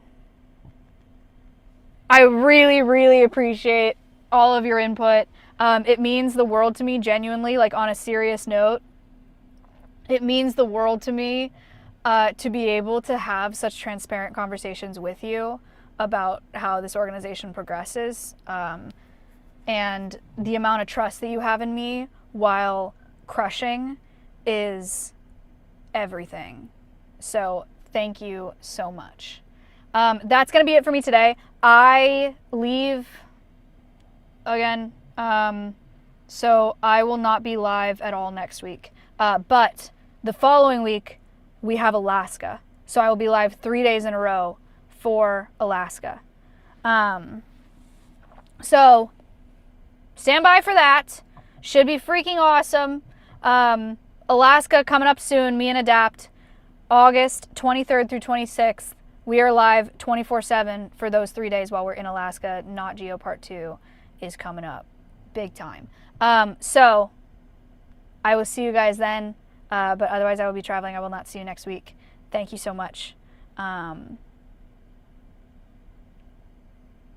I really, really appreciate all of your input. It means the world to me, genuinely, like on a serious note. It means the world to me to be able to have such transparent conversations with you about how this organization progresses, and the amount of trust that you have in me while crushing is everything. So thank you so much. That's gonna be it for me today. I leave again, so I will not be live at all next week, but the following week we have Alaska, so I will be live 3 days in a row for Alaska. So stand by for that. Should be freaking awesome. Alaska coming up soon. Me and Adapt. August 23rd through 26th. We are live 24/7 for those 3 days while we're in Alaska. Not Geo Part 2 is coming up. Big time. So I will see you guys then. But otherwise I will be traveling. I will not see you next week. Thank you so much.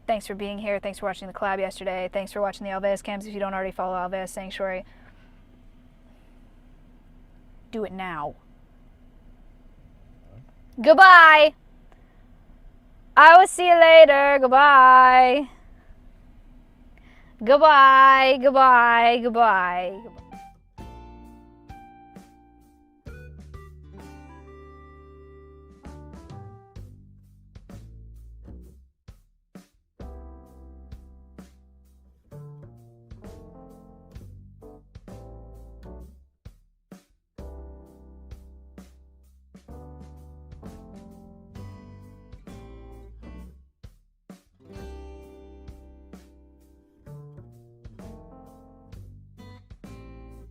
Thanks for being here. Thanks for watching the collab yesterday. Thanks for watching the Alveus cams. If you don't already follow Alveus Sanctuary, do it now. Goodbye. I will see you later. Goodbye. Goodbye. Goodbye. Goodbye. Goodbye.